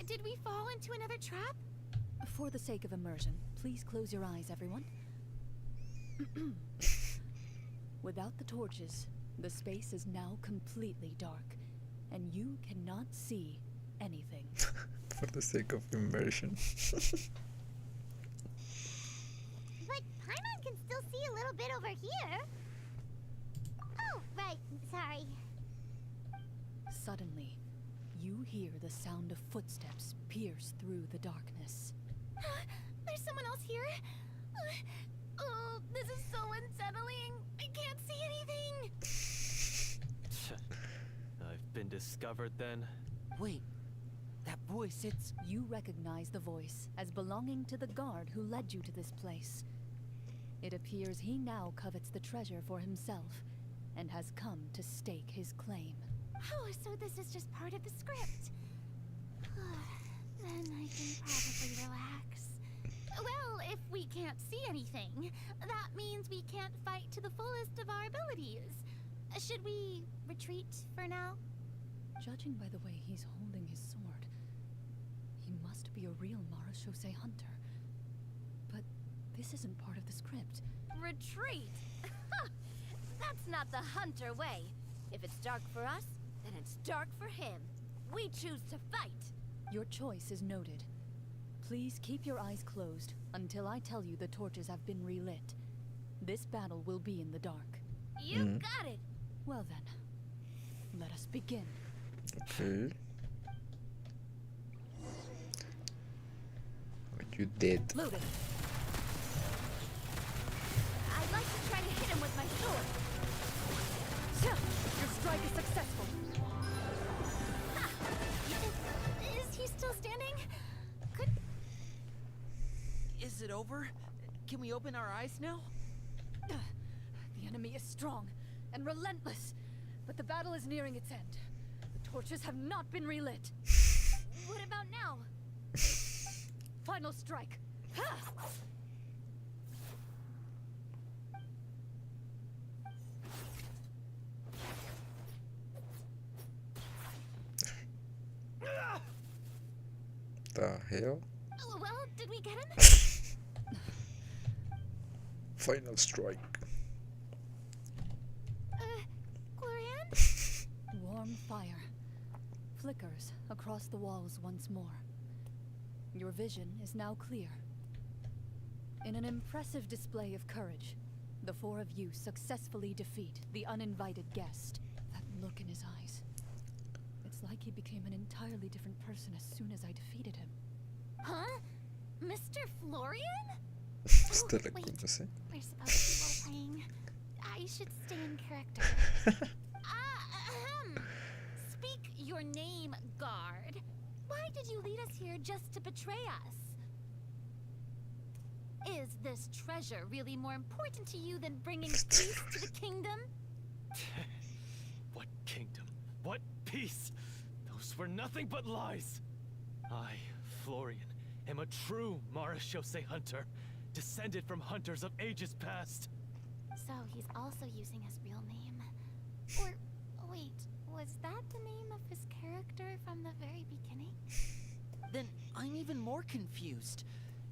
Did we fall into another trap? For the sake of immersion, please close your eyes, everyone. Without the torches, the space is now completely dark, and you cannot see anything. For the sake of immersion. But Paimon can still see a little bit over here. Oh, right. Sorry. Suddenly, you hear the sound of footsteps pierce through the darkness. There's someone else here? Oh, this is so unsettling. I can't see anything. I've been discovered then. Wait, that voice, it's... You recognize the voice as belonging to the guard who led you to this place. It appears he now covets the treasure for himself and has come to stake his claim. Oh, so this is just part of the script. Then I can probably relax. Well, if we can't see anything, that means we can't fight to the fullest of our abilities. Should we retreat for now? Judging by the way he's holding his sword, he must be a real Marechaussee Hunter. But this isn't part of the script. Retreat? That's not the Hunter way. If it's dark for us, then it's dark for him. We choose to fight. Your choice is noted. Please keep your eyes closed until I tell you the torches have been relit. This battle will be in the dark. You got it. Well then, let us begin. Okay. What you did? Loaded. I'd like to try to hit him with my sword. Your strike is successful. Is he still standing? Is it over? Can we open our eyes now? The enemy is strong and relentless, but the battle is nearing its end. The torches have not been relit. What about now? Final strike. Ha! The hell? Oh, well, did we get him? Final strike. Glorian? Warm fire flickers across the walls once more. Your vision is now clear. In an impressive display of courage, the 4 of you successfully defeat the uninvited guest. That look in his eyes. It's like he became an entirely different person as soon as I defeated him. Huh? Mr. Florian? Te Wait, reconoce. we're supposed to be role-playing. I should stay in character. Speak your name, guard. Why did you lead us here just to betray us? Is this treasure really more important to you than bringing peace to the kingdom? What kingdom? What peace? Those were nothing but lies. I, Florian, am a true Marechaussee Hunter, descended from hunters of ages past. So he's also using his real name. Or, wait, was that the name of his character from the very beginning? Then I'm even more confused.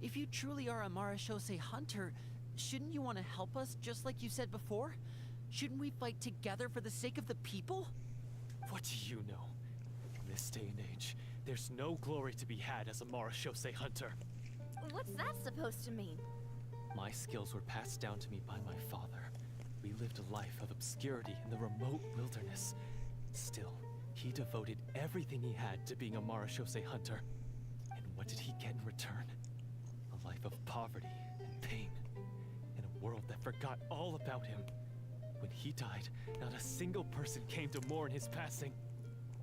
If you truly are a Marashose hunter, shouldn't you want to help us just like you said before? Shouldn't we fight together for the sake of the people? What do you know? In this day and age, there's no glory to be had as a Marashose hunter. What's that supposed to mean? My skills were passed down to me by my father. We lived a life of obscurity in the remote wilderness. Still, he devoted everything he had to being a Marashose hunter. And what did he get in return? A life of poverty and pain. In a world that forgot all about him. When he died, not a single person came to mourn his passing.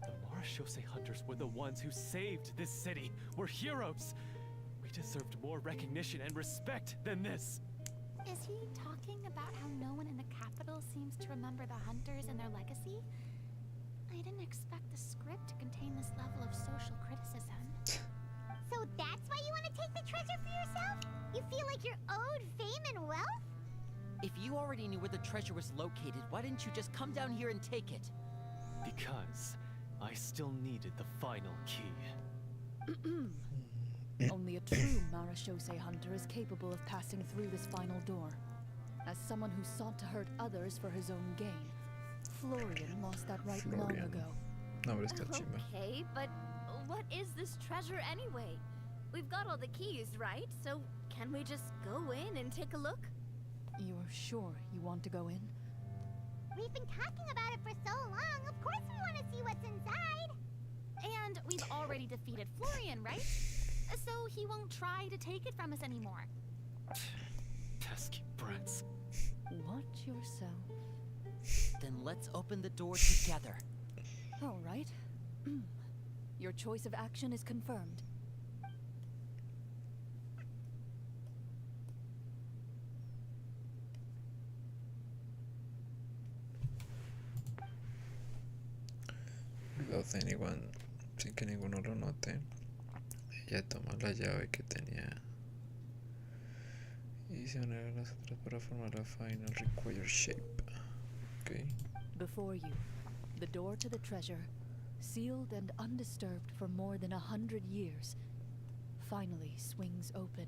The Marashose hunters were the ones who saved this city. We're heroes. We deserved more recognition and respect than this. Is he talking about how no one in the capital seems to remember the hunters and their legacy? I didn't expect the script to contain this level of social criticism. So that's why you want to take the treasure for yourself? You feel like you're owed fame and wealth? If you already knew where the treasure was located, why didn't you just come down here and take it? Because I still needed the final key. Only a true Marashose hunter is capable of passing through this final door. As someone who sought to hurt others for his own gain, Florian lost that right long Florian. ago. No, pero está chimba. Okay, but what is this treasure anyway? We've got all the keys, right? So can we just go in and take a look? You're sure you want to go in? We've been talking about it for so long. Of course we want to see what's inside. And we've already defeated Florian, right? So he won't try to take it from us anymore. Pesky brats. Watch yourself. Then let's open the door together. All right. Your choice of action is confirmed. Without anyone, sin que ninguno lo note, ella toma la llave que tenía y se une a las otras para formar la final required shape. Okay. Before you, the door to the treasure, sealed and undisturbed for more than 100 years, finally swings open.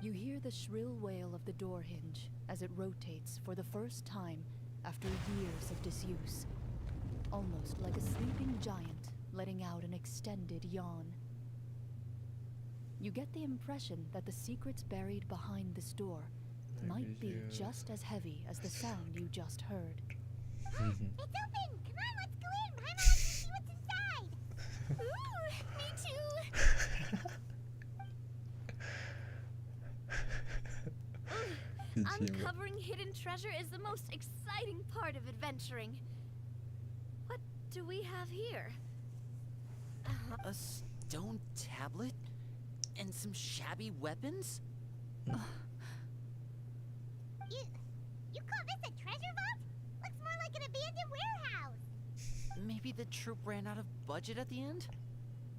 You hear the shrill wail of the door hinge as it rotates for the first time after years of disuse. Almost like a sleeping giant letting out an extended yawn. You get the impression that the secrets buried behind this door might be just as heavy as the sound you just heard. It's open! Come on, let's go in! Paimon wants to see what's inside! Ooh, me too! Uncovering hidden treasure is the most exciting part of adventuring. What do we have here? A stone tablet? And some shabby weapons? You call this a treasure vault? Looks more like an abandoned warehouse. Maybe the troop ran out of budget at the end?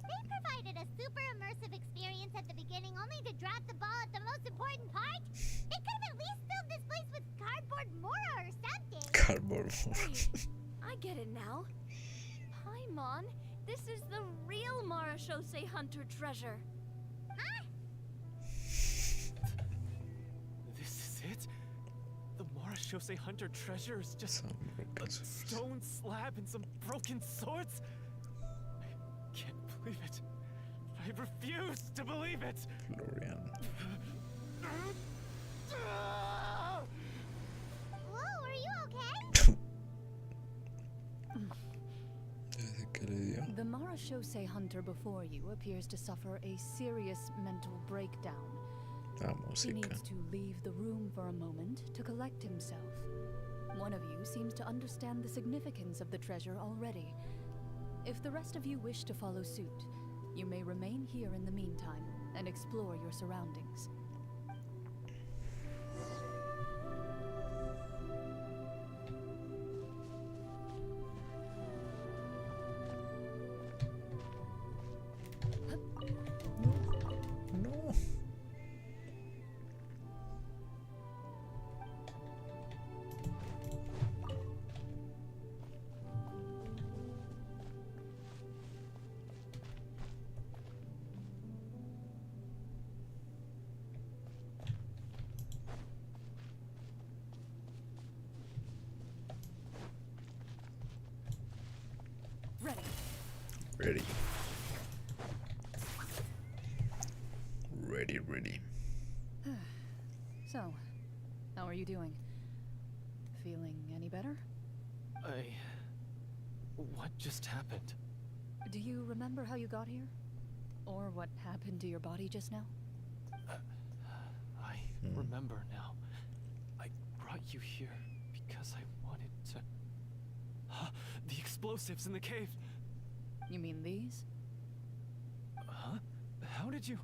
They provided a super immersive experience at the beginning only to drop the ball at the most important part. They could have at least filled this place with cardboard mora or something. Cardboard. Wait, I get it now. Paimon, this is the real Marashose hunter treasure. Huh? This is it? The Marashose hunter treasure is just Some a broken swords. stone slab and some broken swords? I can't believe it. I refuse to believe it! Florian. Whoa, are you okay? Desde que le dio. The Marashose hunter before you appears to suffer a serious mental breakdown. La He música. needs to leave the room for a moment to collect himself. One of you seems to understand the significance of the treasure already. If the rest of you wish to follow suit, you may remain here in the meantime and explore your surroundings. No. Ready. Ready, ready. So, how are you doing? Feeling any better? What just happened? Do you remember how you got here? Or what happened to your body just now? I remember now. I brought you here because I wanted to... The explosives in the cave! You mean these? Huh? How did you...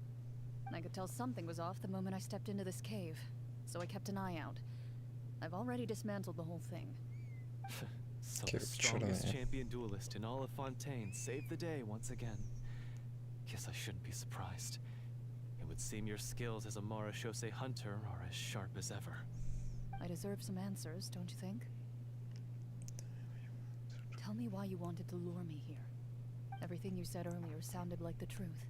I could tell something was off the moment I stepped into this cave, so I kept an eye out. I've already dismantled the whole thing. So the strongest champion duelist in all of Fontaine saved the day once again. Guess I shouldn't be surprised. It would seem your skills as a Marashose hunter are as sharp as ever. I deserve some answers, don't you think? Tell me why you wanted to lure me here. Everything you said earlier sounded like the truth.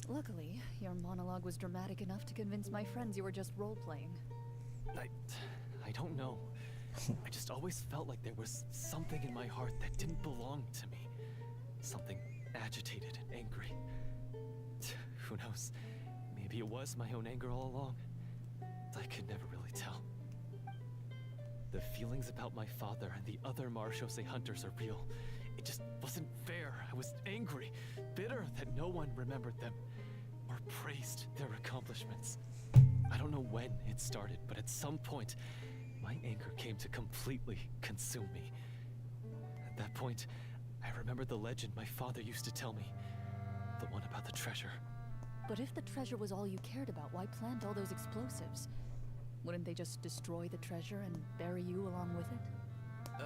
Luckily, your monologue was dramatic enough to convince my friends you were just role-playing. I don't know. I just always felt like there was something in my heart that didn't belong to me. Something agitated and angry. Who knows? Maybe it was my own anger all along. I could never really tell. The feelings about my father and the other Marashose hunters are real. It just wasn't fair. I was angry, bitter that no one remembered them or praised their accomplishments. I don't know when it started, but at some point, my anger came to completely consume me. At that point, I remembered the legend my father used to tell me. The one about the treasure. But if the treasure was all you cared about, why plant all those explosives? Wouldn't they just destroy the treasure and bury you along with it?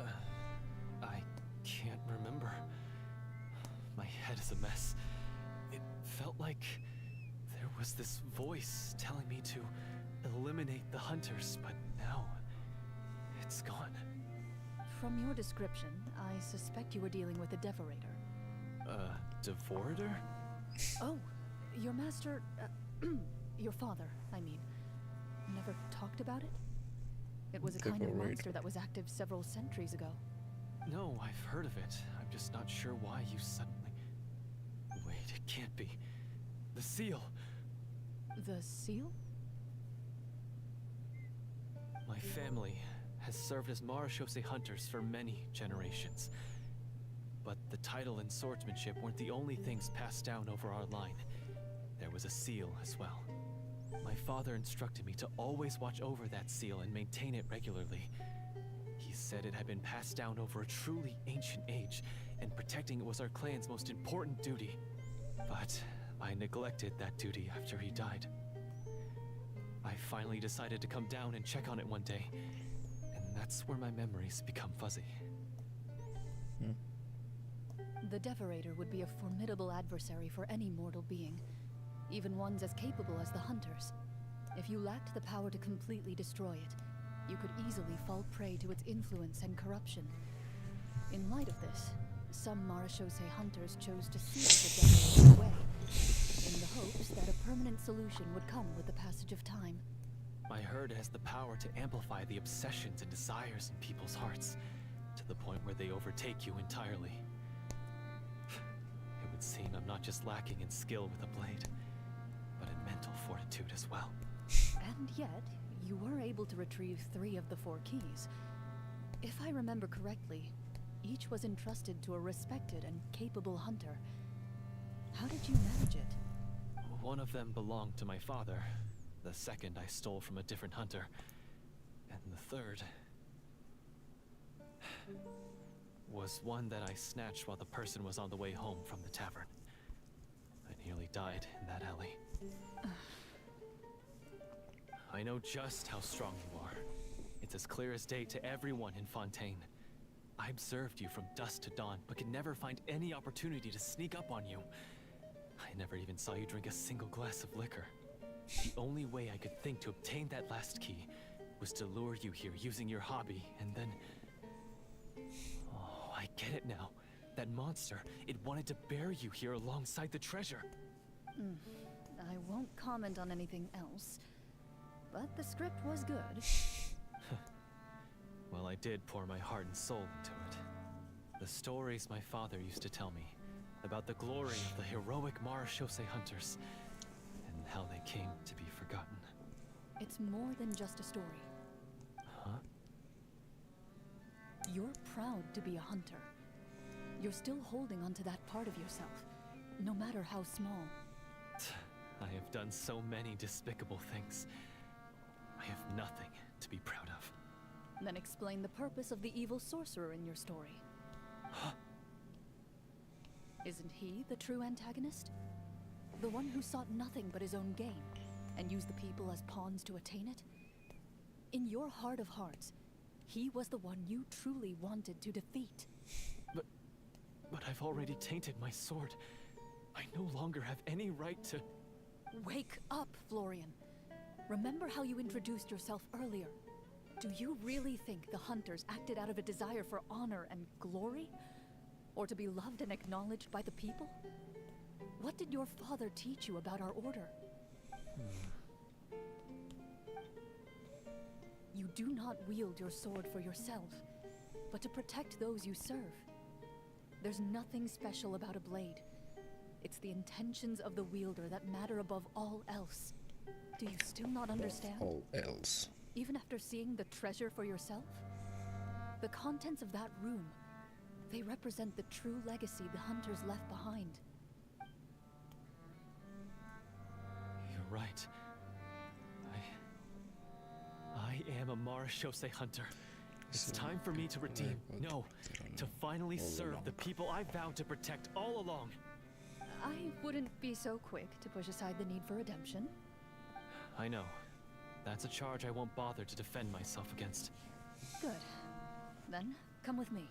I can't remember. My head is a mess. It felt like there was this voice telling me to eliminate the hunters, but now it's gone. From your description, I suspect you were dealing with a devorator. Devorator? Oh, your master, your father, I mean, never talked about it? It was a kind of monster that was active several centuries ago. No, I've heard of it. I'm just not sure why you suddenly... Wait, it can't be. The seal! The seal? My family has served as Marashose hunters for many generations. But the title and swordsmanship weren't the only things passed down over our line. There was a seal as well. My father instructed me to always watch over that seal and maintain it regularly. He said it had been passed down over a truly ancient age, and protecting it was our clan's most important duty. But I neglected that duty after he died. I finally decided to come down and check on it one day, and that's where my memories become fuzzy. The Devorator would be a formidable adversary for any mortal being, even ones as capable as the Hunters. If you lacked the power to completely destroy it, you could easily fall prey to its influence and corruption. In light of this, some Marashose hunters chose to seal the Devorator away, in the hopes that a permanent solution would come with the passage of time. I heard it has the power to amplify the obsessions and desires in people's hearts, to the point where they overtake you entirely. It would seem I'm not just lacking in skill with a blade, but in mental fortitude as well. And yet, you were able to retrieve 3 of the 4 keys. If I remember correctly, each was entrusted to a respected and capable hunter. How did you manage it? One of them belonged to my father. The second I stole from a different hunter. And the third... was one that I snatched while the person was on the way home from the tavern. I nearly died in that alley. I know just how strong you are. It's as clear as day to everyone in Fontaine. I observed you from dusk to dawn, but could never find any opportunity to sneak up on you. I never even saw you drink a single glass of liquor. The only way I could think to obtain that last key was to lure you here using your hobby, and then... Oh, I get it now. That monster, it wanted to bury you here alongside the treasure. I won't comment on anything else, but the script was good. Well, I did pour my heart and soul into it. The stories my father used to tell me about the glory of the heroic Marashose hunters and how they came to be forgotten. It's more than just a story. Huh? You're proud to be a hunter. You're still holding onto that part of yourself, no matter how small. I have done so many despicable things. I have nothing to be proud of. Then explain the purpose of the evil sorcerer in your story. Huh? Isn't he the true antagonist? The one who sought nothing but his own gain, and used the people as pawns to attain it? In your heart of hearts, he was the one you truly wanted to defeat. But I've already tainted my sword. I no longer have any right to... Wake up, Florian. Remember how you introduced yourself earlier. Do you really think the hunters acted out of a desire for honor and glory? Or to be loved and acknowledged by the people? What did your father teach you about our order? You do not wield your sword for yourself, but to protect those you serve. There's nothing special about a blade. It's the intentions of the wielder that matter above all else. Do you still not understand? All else. Even after seeing the treasure for yourself? The contents of that room, they represent the true legacy the hunters left behind. You're right. I am a Marashose hunter. It's time for me to redeem, no, to finally serve the people I vowed to protect all along. I wouldn't be so quick to push aside the need for redemption. I know. That's a charge I won't bother to defend myself against. Good. Then, come with me.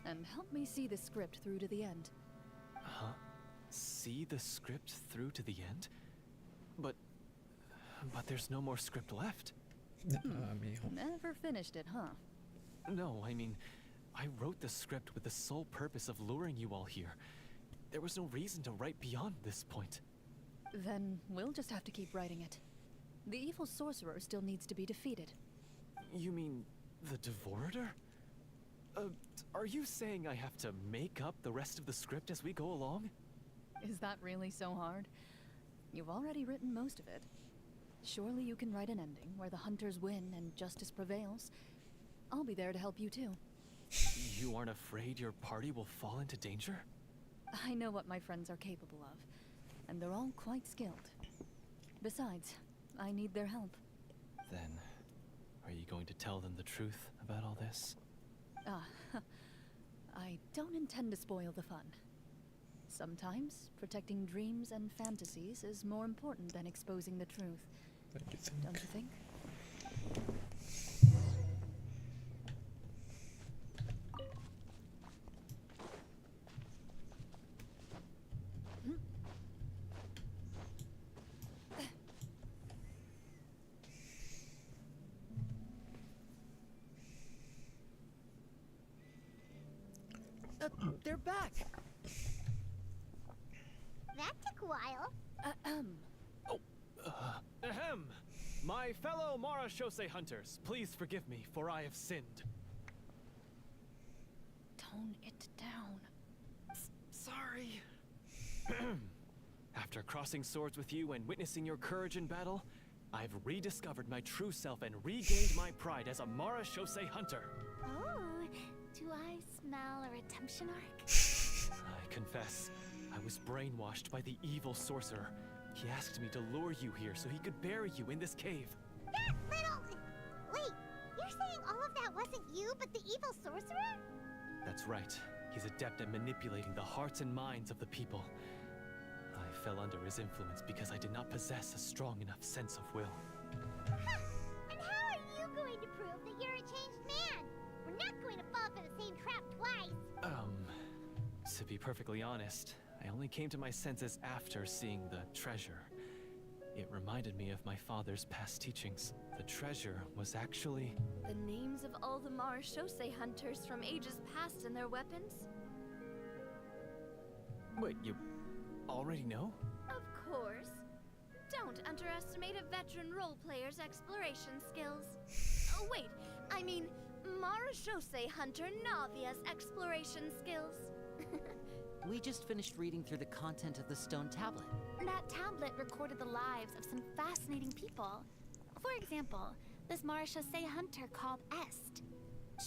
And help me see the script through to the end. Huh? See the script through to the end? But there's no more script left. Never finished it, huh? No, I mean, I wrote the script with the sole purpose of luring you all here. There was no reason to write beyond this point. Then we'll just have to keep writing it. The evil sorcerer still needs to be defeated. You mean the Devorator? Are you saying I have to make up the rest of the script as we go along? Is that really so hard? You've already written most of it. Surely you can write an ending where the hunters win and justice prevails. I'll be there to help you too. You aren't afraid your party will fall into danger? I know what my friends are capable of, and they're all quite skilled. Besides, I need their help. Then, are you going to tell them the truth about all this? I don't intend to spoil the fun. Sometimes, protecting dreams and fantasies is more important than exposing the truth. Don't you think? They're back! That took a while. Ahem! My fellow Marashose hunters, please forgive me, for I have sinned. Tone it down. Sorry. After crossing swords with you and witnessing your courage in battle, I've rediscovered my true self and regained my pride as a Marashose hunter. Oh, do I smell a redemption arc? I confess, I was brainwashed by the evil sorcerer. He asked me to lure you here so he could bury you in this cave. That little... Wait, you're saying all of that wasn't you, but the evil sorcerer? That's right. He's adept at manipulating the hearts and minds of the people. I fell under his influence because I did not possess a strong enough sense of will. Huh. And how are you going to prove that you're a changed man? We're not going to fall for the same trap twice. To be perfectly honest, I only came to my senses after seeing the treasure. It reminded me of my father's past teachings. The treasure was actually... The names of all the Marashose hunters from ages past and their weapons? Wait, you already know? Of course. Don't underestimate a veteran role player's exploration skills. Oh wait, I mean, Marashose Hunter Navia's exploration skills. We just finished reading through the content of the stone tablet. That tablet recorded the lives of some fascinating people. For example, this Marashose Hunter called Est.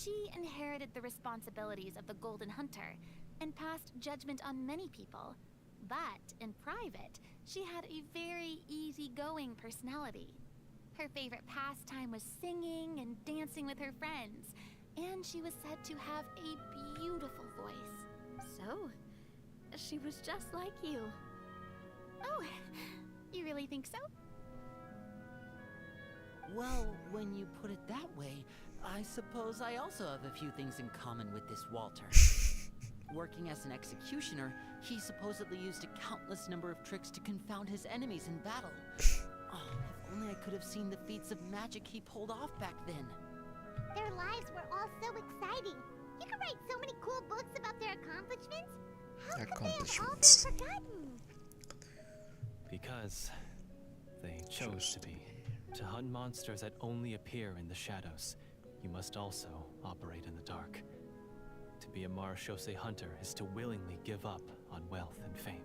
She inherited the responsibilities of the Golden Hunter and passed judgment on many people. But in private, she had a very easygoing personality. Her favorite pastime was singing and dancing with her friends, and she was said to have a beautiful voice. So, she was just like you. Oh, you really think so? Well, when you put it that way, I suppose I also have a few things in common with this Walter. Working as an executioner, he supposedly used a countless number of tricks to confound his enemies in battle. Oh, if only I could have seen the feats of magic he pulled off back then. Their lives were all so exciting. You could write so many cool books about their accomplishments. How could they have all been forgotten? Because they chose to be. To hunt monsters that only appear in the shadows, you must also operate in the dark. To be a Marashose hunter is to willingly give up on wealth and fame.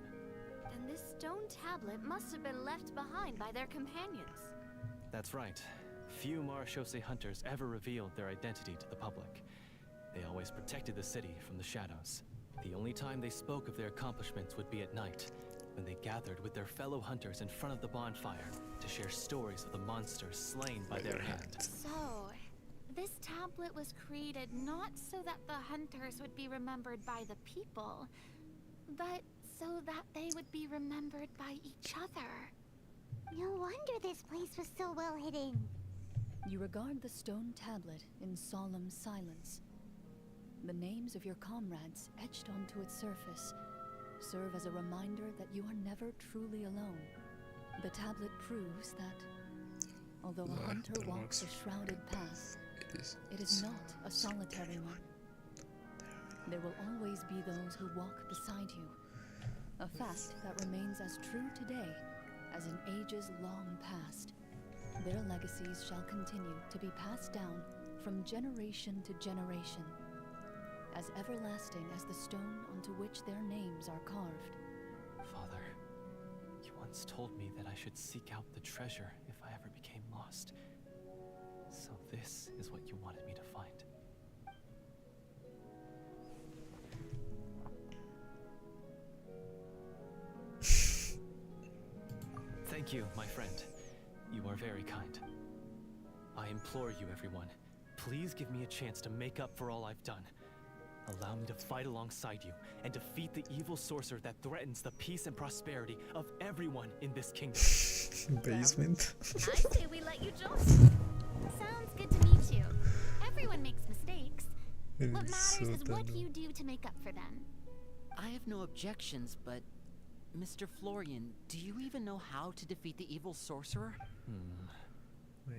Then this stone tablet must have been left behind by their companions. That's right. Few Marashose hunters ever revealed their identity to the public. They always protected the city from the shadows. The only time they spoke of their accomplishments would be at night, when they gathered with their fellow hunters in front of the bonfire to share stories of the monsters slain by their hand. So, this tablet was created not so that the hunters would be remembered by the people, but so that they would be remembered by each other. No wonder this place was so well hidden. You regard the stone tablet in solemn silence. The names of your comrades etched onto its surface serve as a reminder that you are never truly alone. The tablet proves that, although a hunter walks a shrouded path, it is not a solitary one. There will always be those who walk beside you, a fact that remains as true today as in ages long past. Their legacies shall continue to be passed down from generation to generation, as everlasting as the stone onto which their names are carved. Father, you once told me that I should seek out the treasure if I ever became lost. So this is what you wanted me to find. Thank you, my friend. You are very kind. I implore you, everyone, please give me a chance to make up for all I've done. Allow me to fight alongside you and defeat the evil sorcerer that threatens the peace and prosperity of everyone in this kingdom. Basement. I say we let you join. Sounds good to me too. Everyone makes mistakes. What matters So is what tender. you do to make up for them. I have no objections, but Mr. Florian, do you even know how to defeat the evil sorcerer?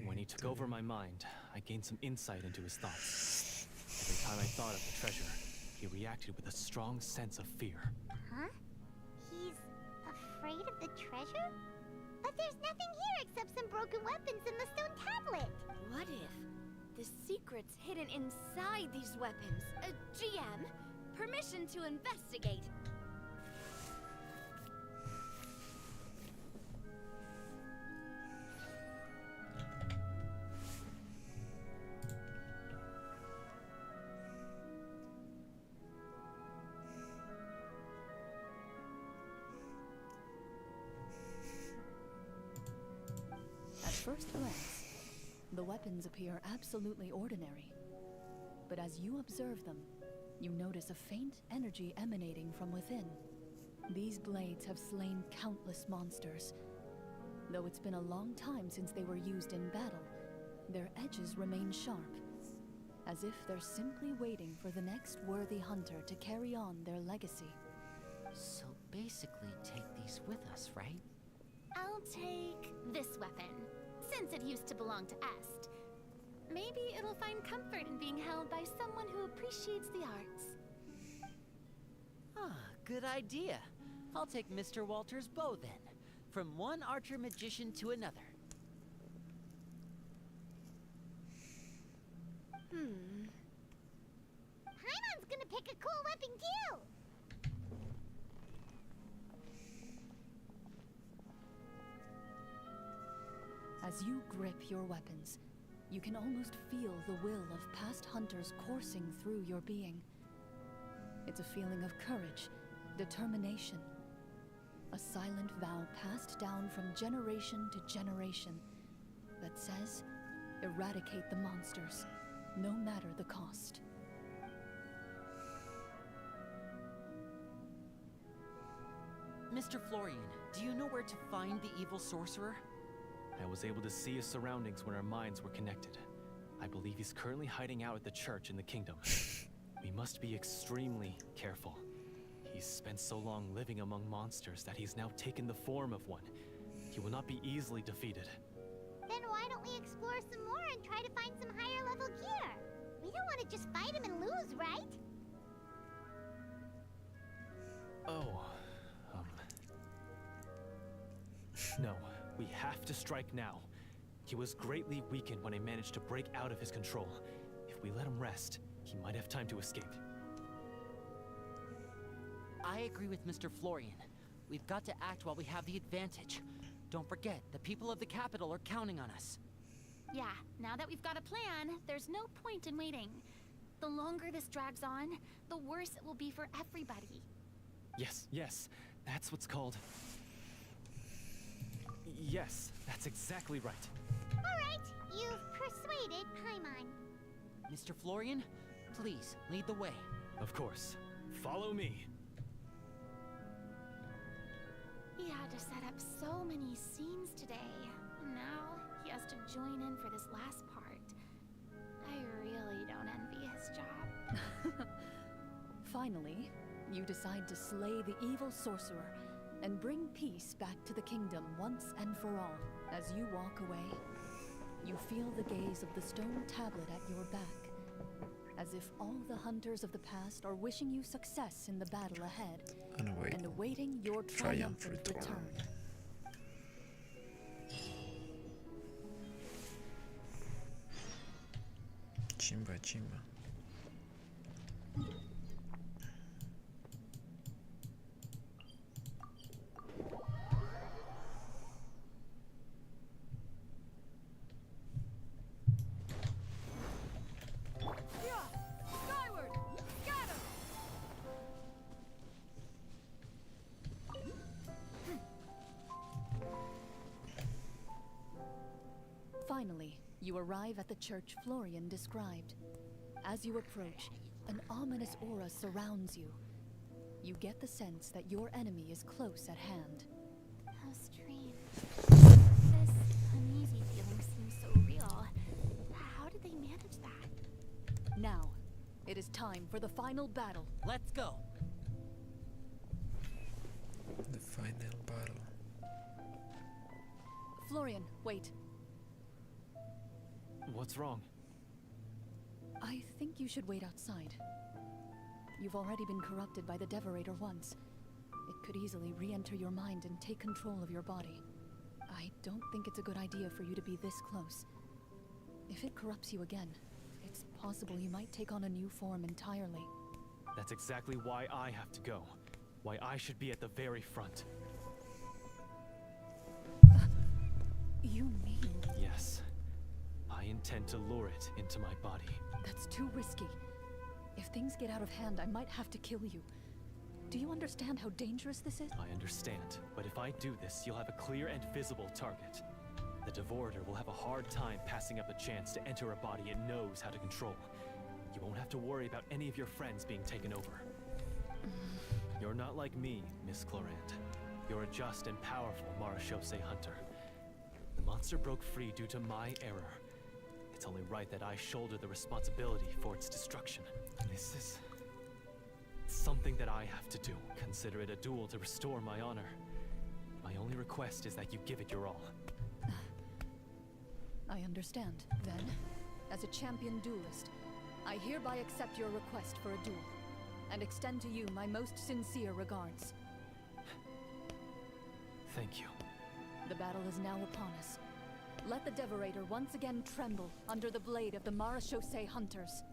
When he took over my mind, I gained some insight into his thoughts. Every time I thought of the treasure, he reacted with a strong sense of fear. Huh? He's afraid of the treasure? But there's nothing here except some broken weapons in the stone tablet. What if the secret's hidden inside these weapons? GM, permission to investigate. At first glance, the weapons appear absolutely ordinary. But as you observe them, you notice a faint energy emanating from within. These blades have slain countless monsters. Though it's been a long time since they were used in battle, their edges remain sharp, as if they're simply waiting for the next worthy hunter to carry on their legacy. So basically, take these with us, right? I'll take this weapon, since it used to belong to Est. Maybe it'll find comfort in being held by someone who appreciates the arts. Ah, good idea. I'll take Mr. Walter's bow then. From one archer-magician to another. a cool weapon too! As you grip your weapons, you can almost feel the will of past hunters coursing through your being. It's a feeling of courage, determination. A silent vow passed down from generation to generation that says, eradicate the monsters, no matter the cost. Mr. Florian, do you know where to find the evil sorcerer? I was able to see his surroundings when our minds were connected. I believe he's currently hiding out at the church in the kingdom. We must be extremely careful. He's spent so long living among monsters that he's now taken the form of one. He will not be easily defeated. Then why don't we explore some more and try to find some higher level gear? We don't want to just fight him and lose, right? Oh, no, we have to strike now. He was greatly weakened when I managed to break out of his control. If we let him rest, he might have time to escape. I agree with Mr. Florian. We've got to act while we have the advantage. Don't forget, the people of the capital are counting on us. Yeah, now that we've got a plan, there's no point in waiting. The longer this drags on, the worse it will be for everybody. Yes, that's what's called... Yes, that's exactly right. Alright, you've persuaded Paimon. Mr. Florian, please, lead the way. Of course. Follow me. He had to set up so many scenes today. Now he has to join in for this last part. I really don't envy his job. Finally, you decide to slay the evil sorcerer and bring peace back to the kingdom once and for all. As you walk away, you feel the gaze of the stone tablet at your back, as if all the hunters of the past are wishing you success in the battle ahead and awaiting your triumphant return. Chimba. Finally, you arrive at the church Florian described. As you approach, an ominous aura surrounds you. You get the sense that your enemy is close at hand. How strange. This uneasy feeling seems so real. How did they manage that? Now, it is time for the final battle. Let's go! The final battle. Florian, wait. What's wrong? I think you should wait outside. You've already been corrupted by the Devorator once. It could easily re-enter your mind and take control of your body. I don't think it's a good idea for you to be this close. If it corrupts you again, it's possible you might take on a new form entirely. That's exactly why I have to go. Why I should be at the very front. You mean... Yes. I intend to lure it into my body. That's too risky. If things get out of hand, I might have to kill you. Do you understand how dangerous this is? I understand, but if I do this, you'll have a clear and visible target. The Devorator will have a hard time passing up a chance to enter a body it knows how to control. You won't have to worry about any of your friends being taken over. You're not like me, Miss Clorand. You're a just and powerful Marechaussee hunter. The monster broke free due to my error. It's only right that I shoulder the responsibility for its destruction. This is something that I have to do. Consider it a duel to restore my honor. My only request is that you give it your all. I understand. Then, as a champion duelist, I hereby accept your request for a duel, and extend to you my most sincere regards. Thank you. The battle is now upon us. Let the Devorator once again tremble under the blade of the Marechaussee hunters.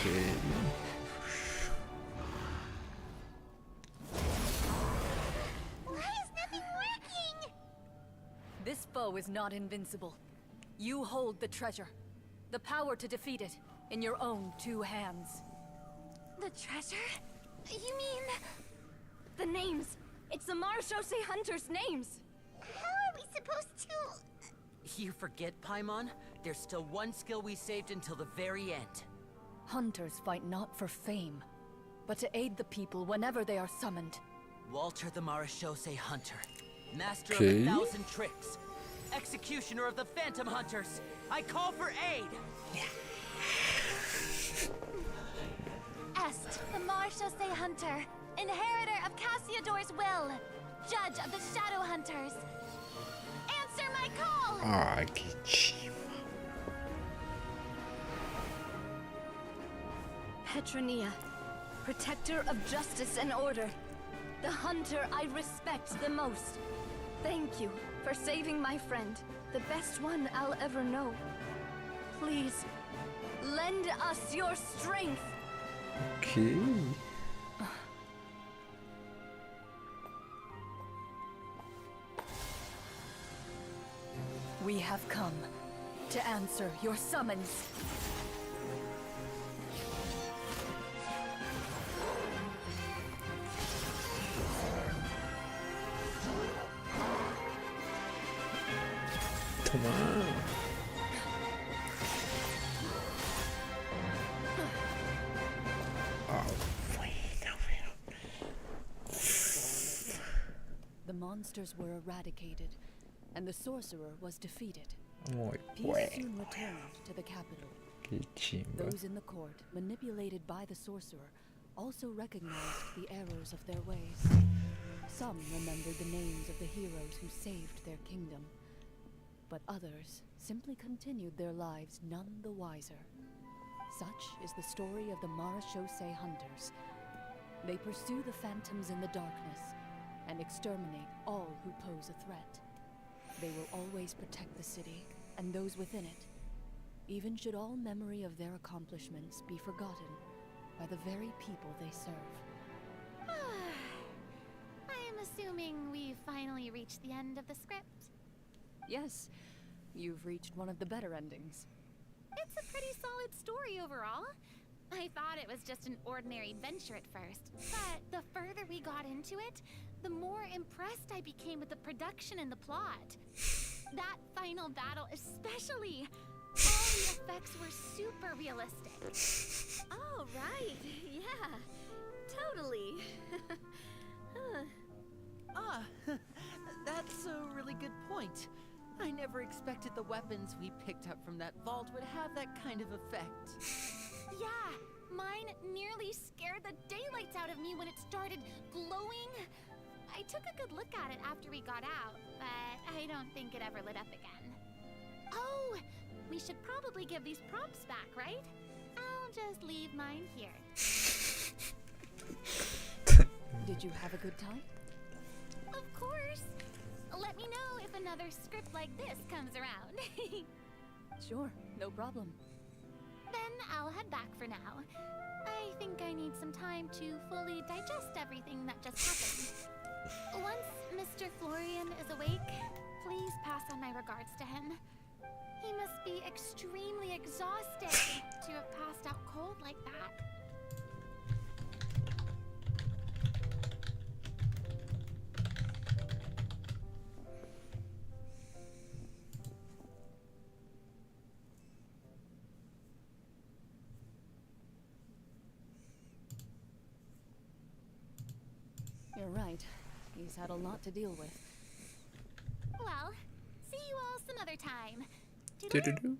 Why is nothing working? This foe is not invincible. You hold the treasure. The power to defeat it in your own 2 hands. The treasure? You mean... the names. It's the Marshose Hunters' names. How are we supposed to... You forget, Paimon? There's still one skill we saved until the very end. Hunters fight not for fame, but to aid the people whenever they are summoned. Walter the Marashose Hunter. Master of Okay. 1,000 tricks. Executioner of the Phantom Hunters. I call for aid! Est, the Marshose Hunter. Inheritor of Cassiodor's will. Judge of the Shadow Hunters. Answer my call! Ah, que chido. Petronia, protector of justice and order. The hunter I respect the most. Thank you for saving my friend, the best one I'll ever know. Please, lend us your strength. Okay. We have come to answer your summons. Toma. The monsters were eradicated, and the sorcerer was defeated. Muy Peace bueno. soon returned to the capital. Qué chimba. Those in the court, manipulated by the sorcerer, also recognized the errors of their ways. Some remembered the names of the heroes who saved their kingdom, but others simply continued their lives none the wiser. Such is the story of the Marashose Hunters. They pursue the phantoms in the darkness and exterminate all who pose a threat. They will always protect the city and those within it, even should all memory of their accomplishments be forgotten by the very people they serve. I am assuming we've finally reached the end of the script. Yes, you've reached one of the better endings. It's a pretty solid story overall. I thought it was just an ordinary adventure at first, but the further we got into it, the more impressed I became with the production and the plot. That final battle especially. All the effects were super realistic. Oh, right. Yeah, totally. That's a really good point. I never expected the weapons we picked up from that vault would have that kind of effect. Yeah, mine nearly scared the daylights out of me when it started glowing. I took a good look at it after we got out, but I don't think it ever lit up again. Oh, we should probably give these props back, right? I'll just leave mine here. Did you have a good time? Of course. Let me know if another script like this comes around. Sure, no problem. Then I'll head back for now. I think I need some time to fully digest everything that just happened. Once Mr. Florian is awake, please pass on my regards to him. He must be extremely exhausted to have passed out cold like that. You're right. He's had a lot to deal with. Well, see you all some other time. Do-do-do.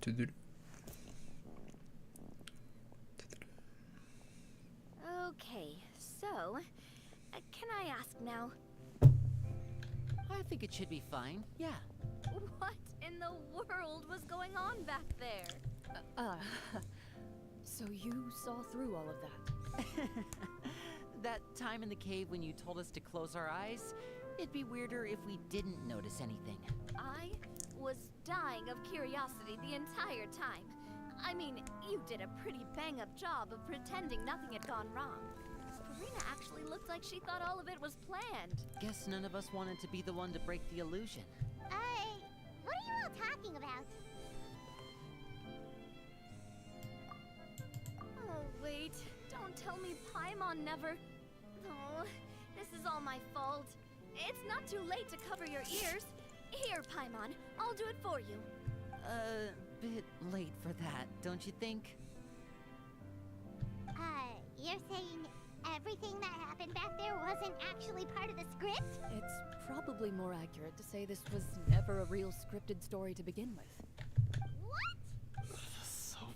Do-do-do. Okay, so, can I ask now? I think it should be fine, yeah. What in the world was going on back there? So you saw through all of that? That time in the cave when you told us to close our eyes, it'd be weirder if we didn't notice anything. I was dying of curiosity the entire time. I mean, you did a pretty bang-up job of pretending nothing had gone wrong. Furina actually looked like she thought all of it was planned. Guess none of us wanted to be the one to break the illusion. What are you all talking about? Oh, wait. Don't tell me Paimon never... Oh, this is all my fault. It's not too late to cover your ears. Here, Paimon. I'll do it for you. Bit late for that, don't you think? You're saying everything that happened back there wasn't actually part of the script? It's probably more accurate to say this was never a real scripted story to begin with. What? So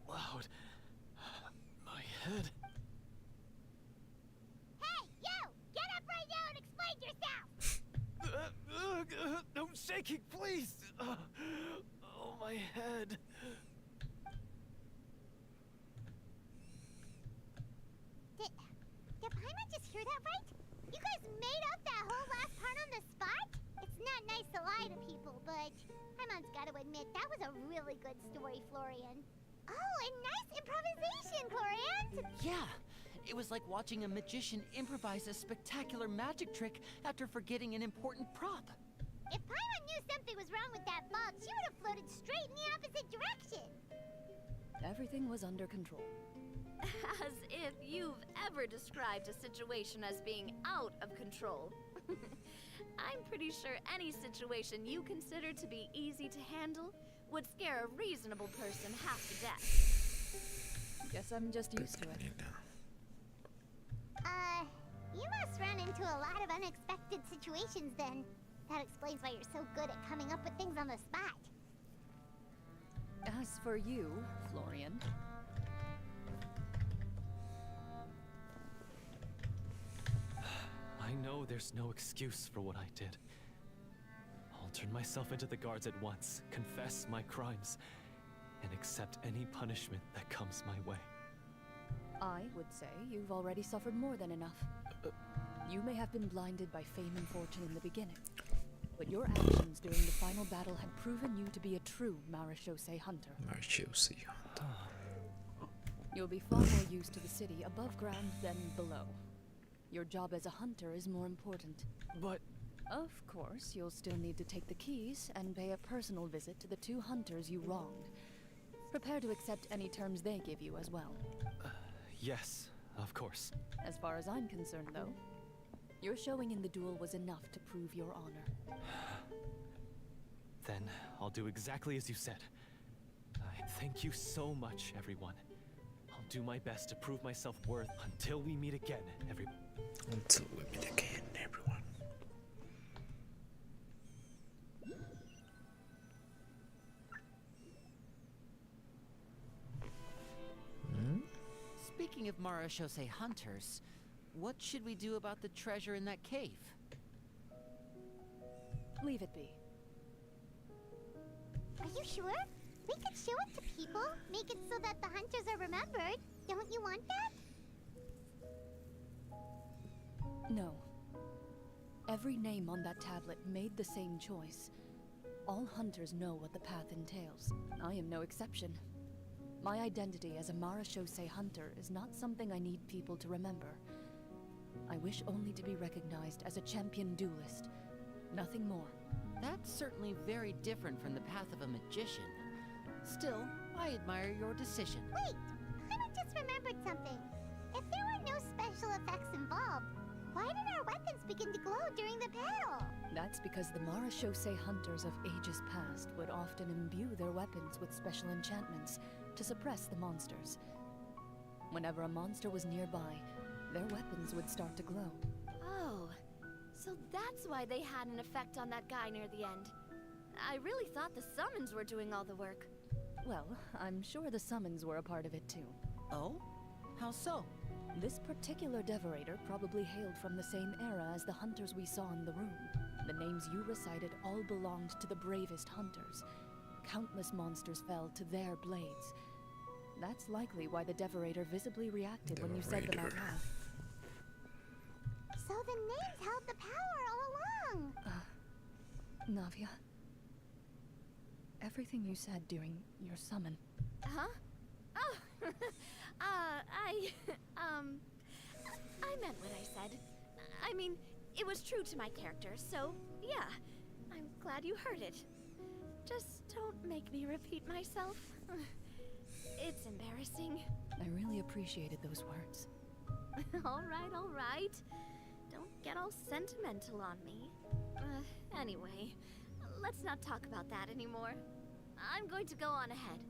loud. My head. Hey, you! Get up right now and explain yourself! No shaking, please! Oh, my head. Did Paimon just hear that right? You guys made up that whole last part on the spot? It's not nice to lie to people, but Paimon's gotta admit, that was a really good story, Florian. Oh, and nice improvisation, Florian! Yeah, it was like watching a magician improvise a spectacular magic trick after forgetting an important prop. If Paimon knew something was wrong with that bulb, she would have floated straight in the opposite direction. Everything was under control. As if you've ever described a situation as being out of control. I'm pretty sure any situation you consider to be easy to handle would scare a reasonable person half to death. Guess I'm just used to it. You must run into a lot of unexpected situations then. That explains why you're so good at coming up with things on the spot. As for you, Florian... I know there's no excuse for what I did. I'll turn myself into the guards at once, confess my crimes, and accept any punishment that comes my way. I would say you've already suffered more than enough. You may have been blinded by fame and fortune in the beginning, but your actions during the final battle had proven you to be a true Marechaussee hunter. Marechaussee hunter. You'll be far more used to the city above ground than below. Your job as a hunter is more important. But... Of course, you'll still need to take the keys and pay a personal visit to the 2 hunters you wronged. Prepare to accept any terms they give you as well. Yes, of course. As far as I'm concerned, though, your showing in the duel was enough to prove your honor. Then I'll do exactly as you said. Thank you so much, everyone. I'll do my best to prove myself worth until we meet again, everyone. Until we meet again, everyone. Speaking of Marechaussee hunters, what should we do about the treasure in that cave? Leave it be. Are you sure? We could show it to people, make it so that the hunters are remembered. Don't you want that? No. Every name on that tablet made the same choice. All hunters know what the path entails. I am no exception. My identity as a Marechaussee hunter is not something I need people to remember. I wish only to be recognized as a champion duelist. Nothing more. That's certainly very different from the path of a magician. Still, I admire your decision. Wait! I just remembered something. If there were no special effects involved, why did our weapons begin to glow during the battle? That's because the Marechaussee hunters of ages past would often imbue their weapons with special enchantments to suppress the monsters. Whenever a monster was nearby, their weapons would start to glow. Oh, so that's why they had an effect on that guy near the end. I really thought the summons were doing all the work. Well, I'm sure the summons were a part of it too. Oh? How so? This particular devorator probably hailed from the same era as the hunters we saw in the room. The names you recited all belonged to the bravest hunters. Countless monsters fell to their blades. That's likely why the devorator visibly reacted when you said them out loud. So the names held the power all along! Navia. Everything you said during your summon, Huh? Oh, I meant what I said. I mean, it was true to my character, so yeah. I'm glad you heard it. Just don't make me repeat myself. It's embarrassing. I really appreciated those words. All right. Don't get all sentimental on me. Anyway, let's not talk about that anymore. I'm going to go on ahead.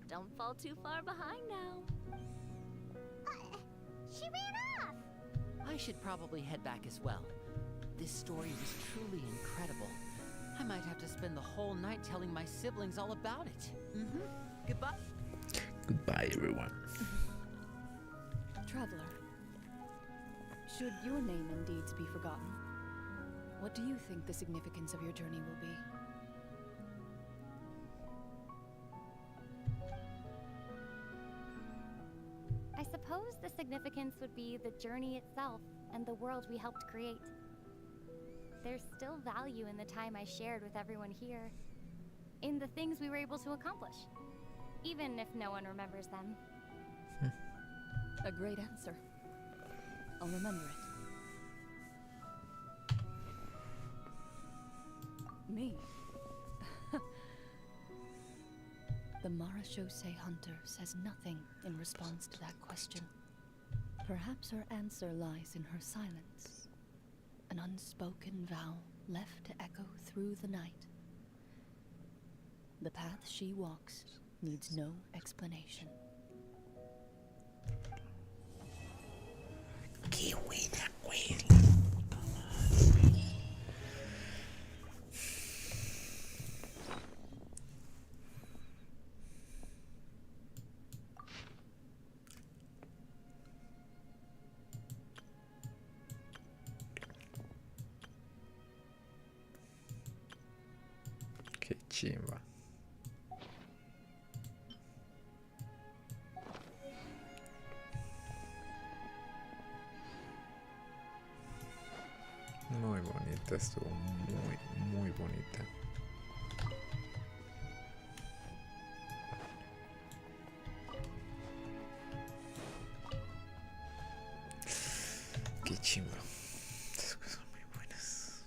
Don't fall too far behind now. She ran off! I should probably head back as well. This story was truly incredible. I might have to spend the whole night telling my siblings all about it. Goodbye. Goodbye, everyone. Traveler, should your name and deeds be forgotten, what do you think the significance of your journey will be? I suppose the significance would be the journey itself and the world we helped create. There's still value in the time I shared with everyone here, in the things we were able to accomplish, even if no one remembers them. A great answer. I'll remember it. Me? The Marachose hunter says nothing in response to that question. Perhaps her answer lies in her silence. An unspoken vow left to echo through the night. The path she walks needs no explanation. Qué buena, güey. Qué chimba. Muy bonita, estuvo muy bonita. Qué chimba. Estas cosas son muy buenas.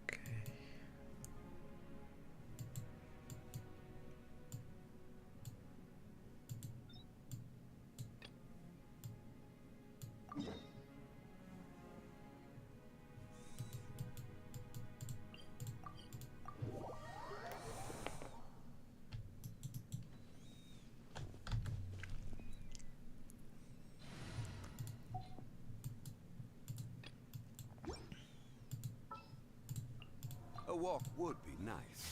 Ok. A walk would be nice.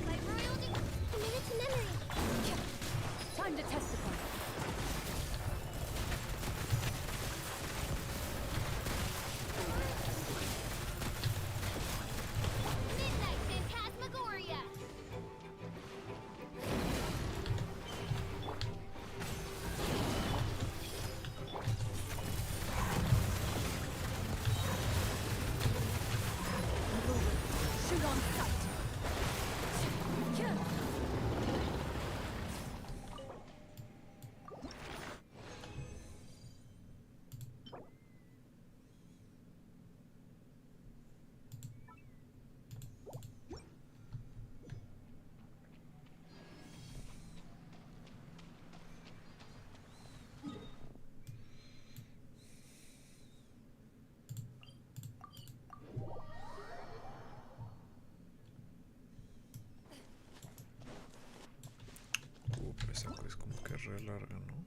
My royalty committed to memory. Time to testify. Midnight Phantasmagoria. Shoot on sight. Pero esa cosa es como que re larga, ¿no?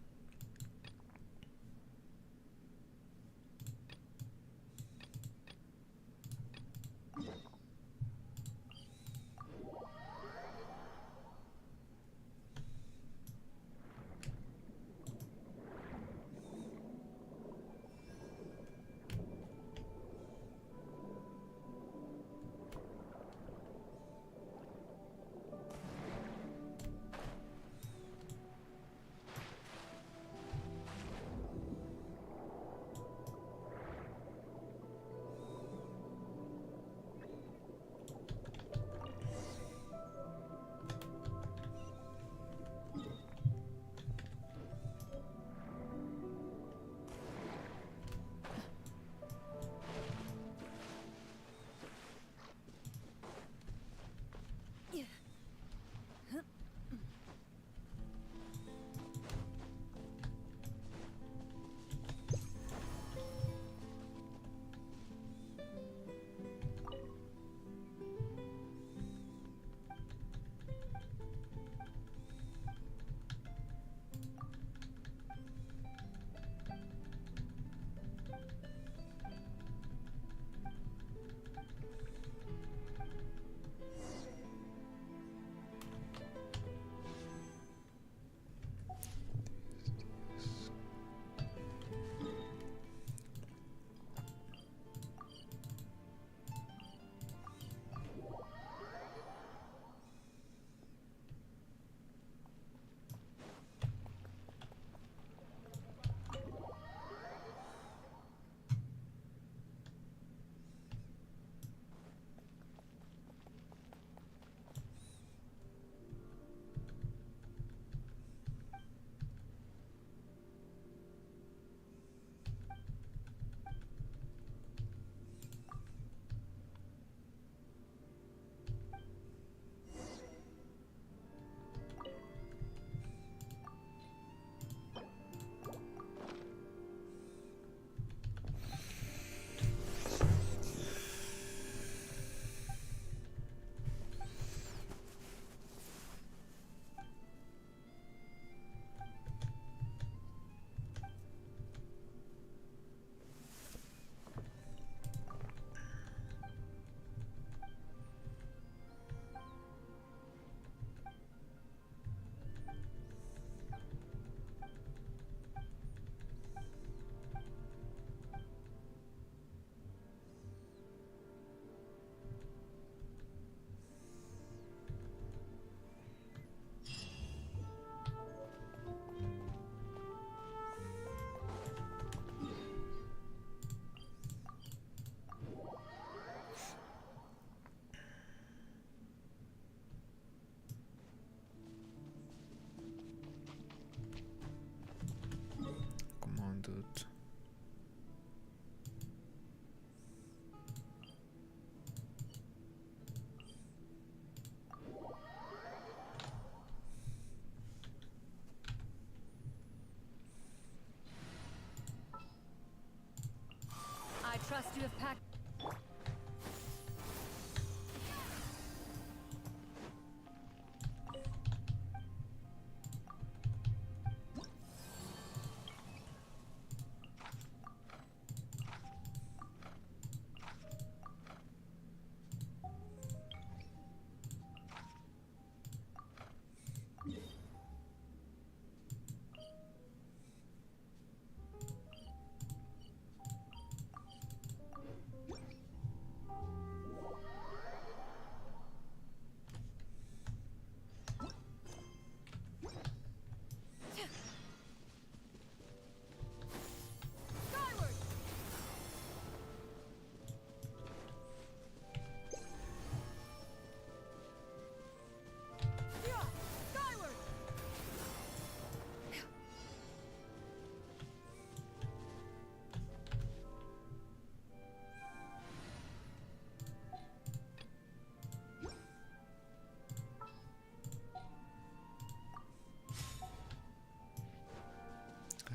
you have packed.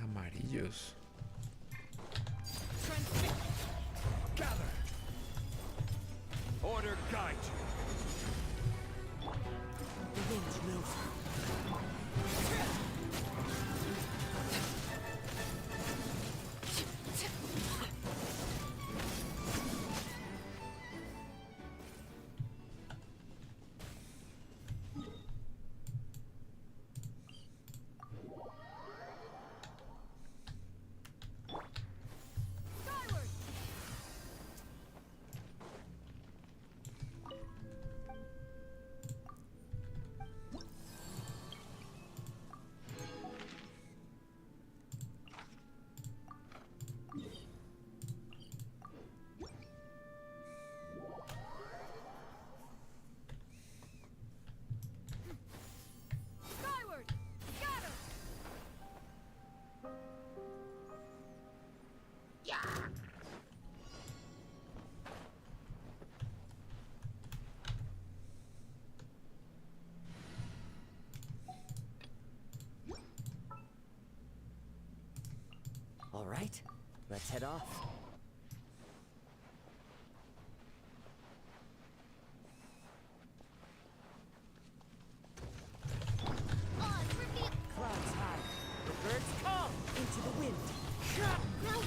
Amarillos. Gather! Order guide you! The wind knows All right, let's head off. Clouds high, the birds call into the wind. Grow!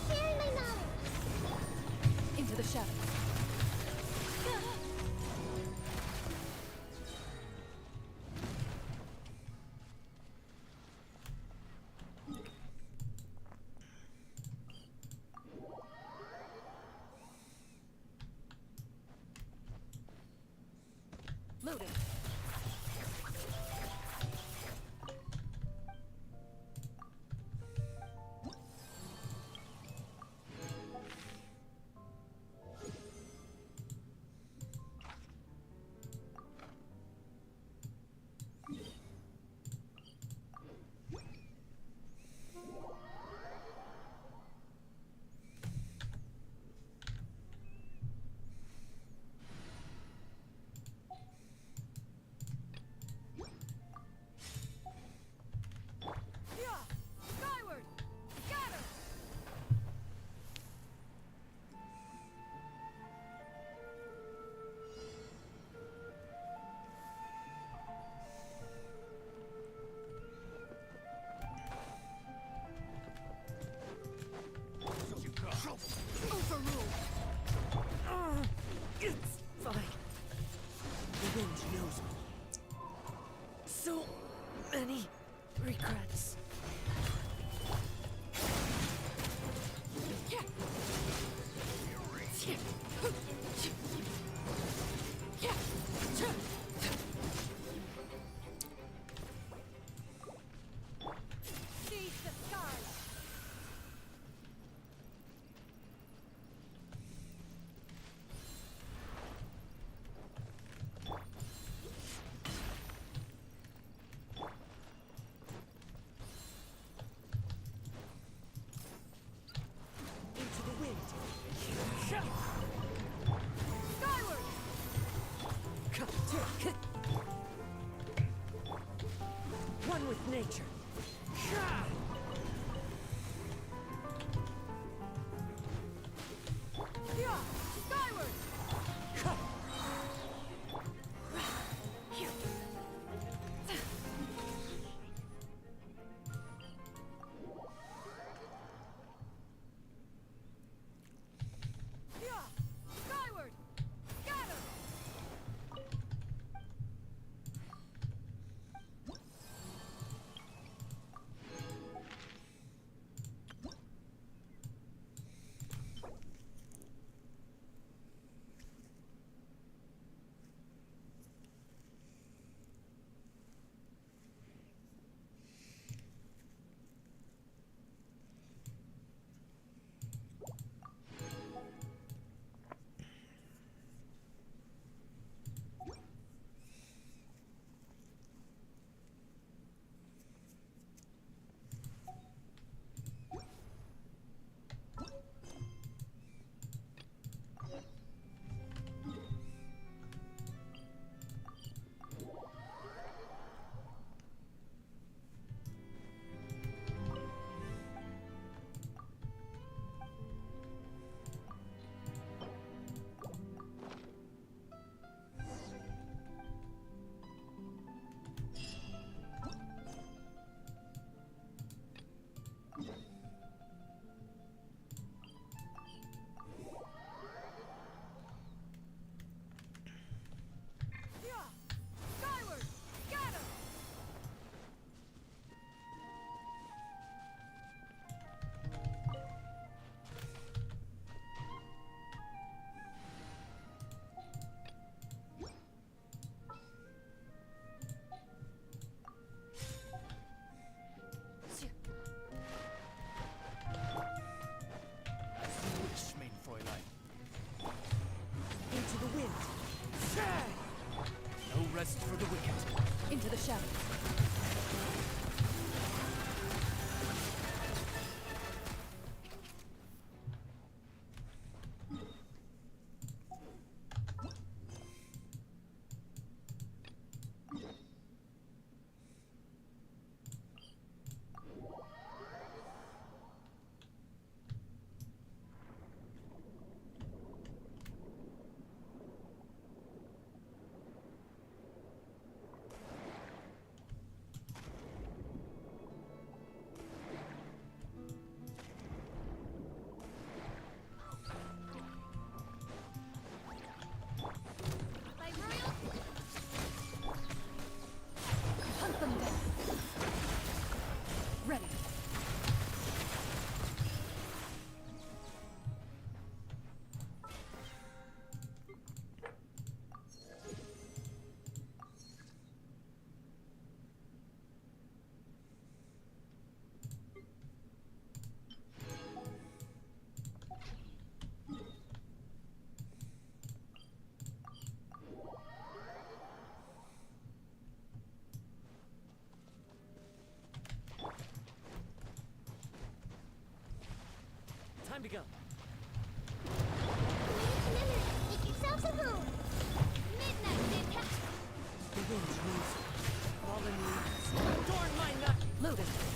Sharing my knowledge! Into the shadows. Loading. overruled. It's fine. The wind knows me. So many regrets. Seize the skies! Into the wind. Skyward! One with nature. to go. Remember, make yourselves at home. Midnight, Midcat! The winds rose. Fallen leaves. Darn my nut! Lotus!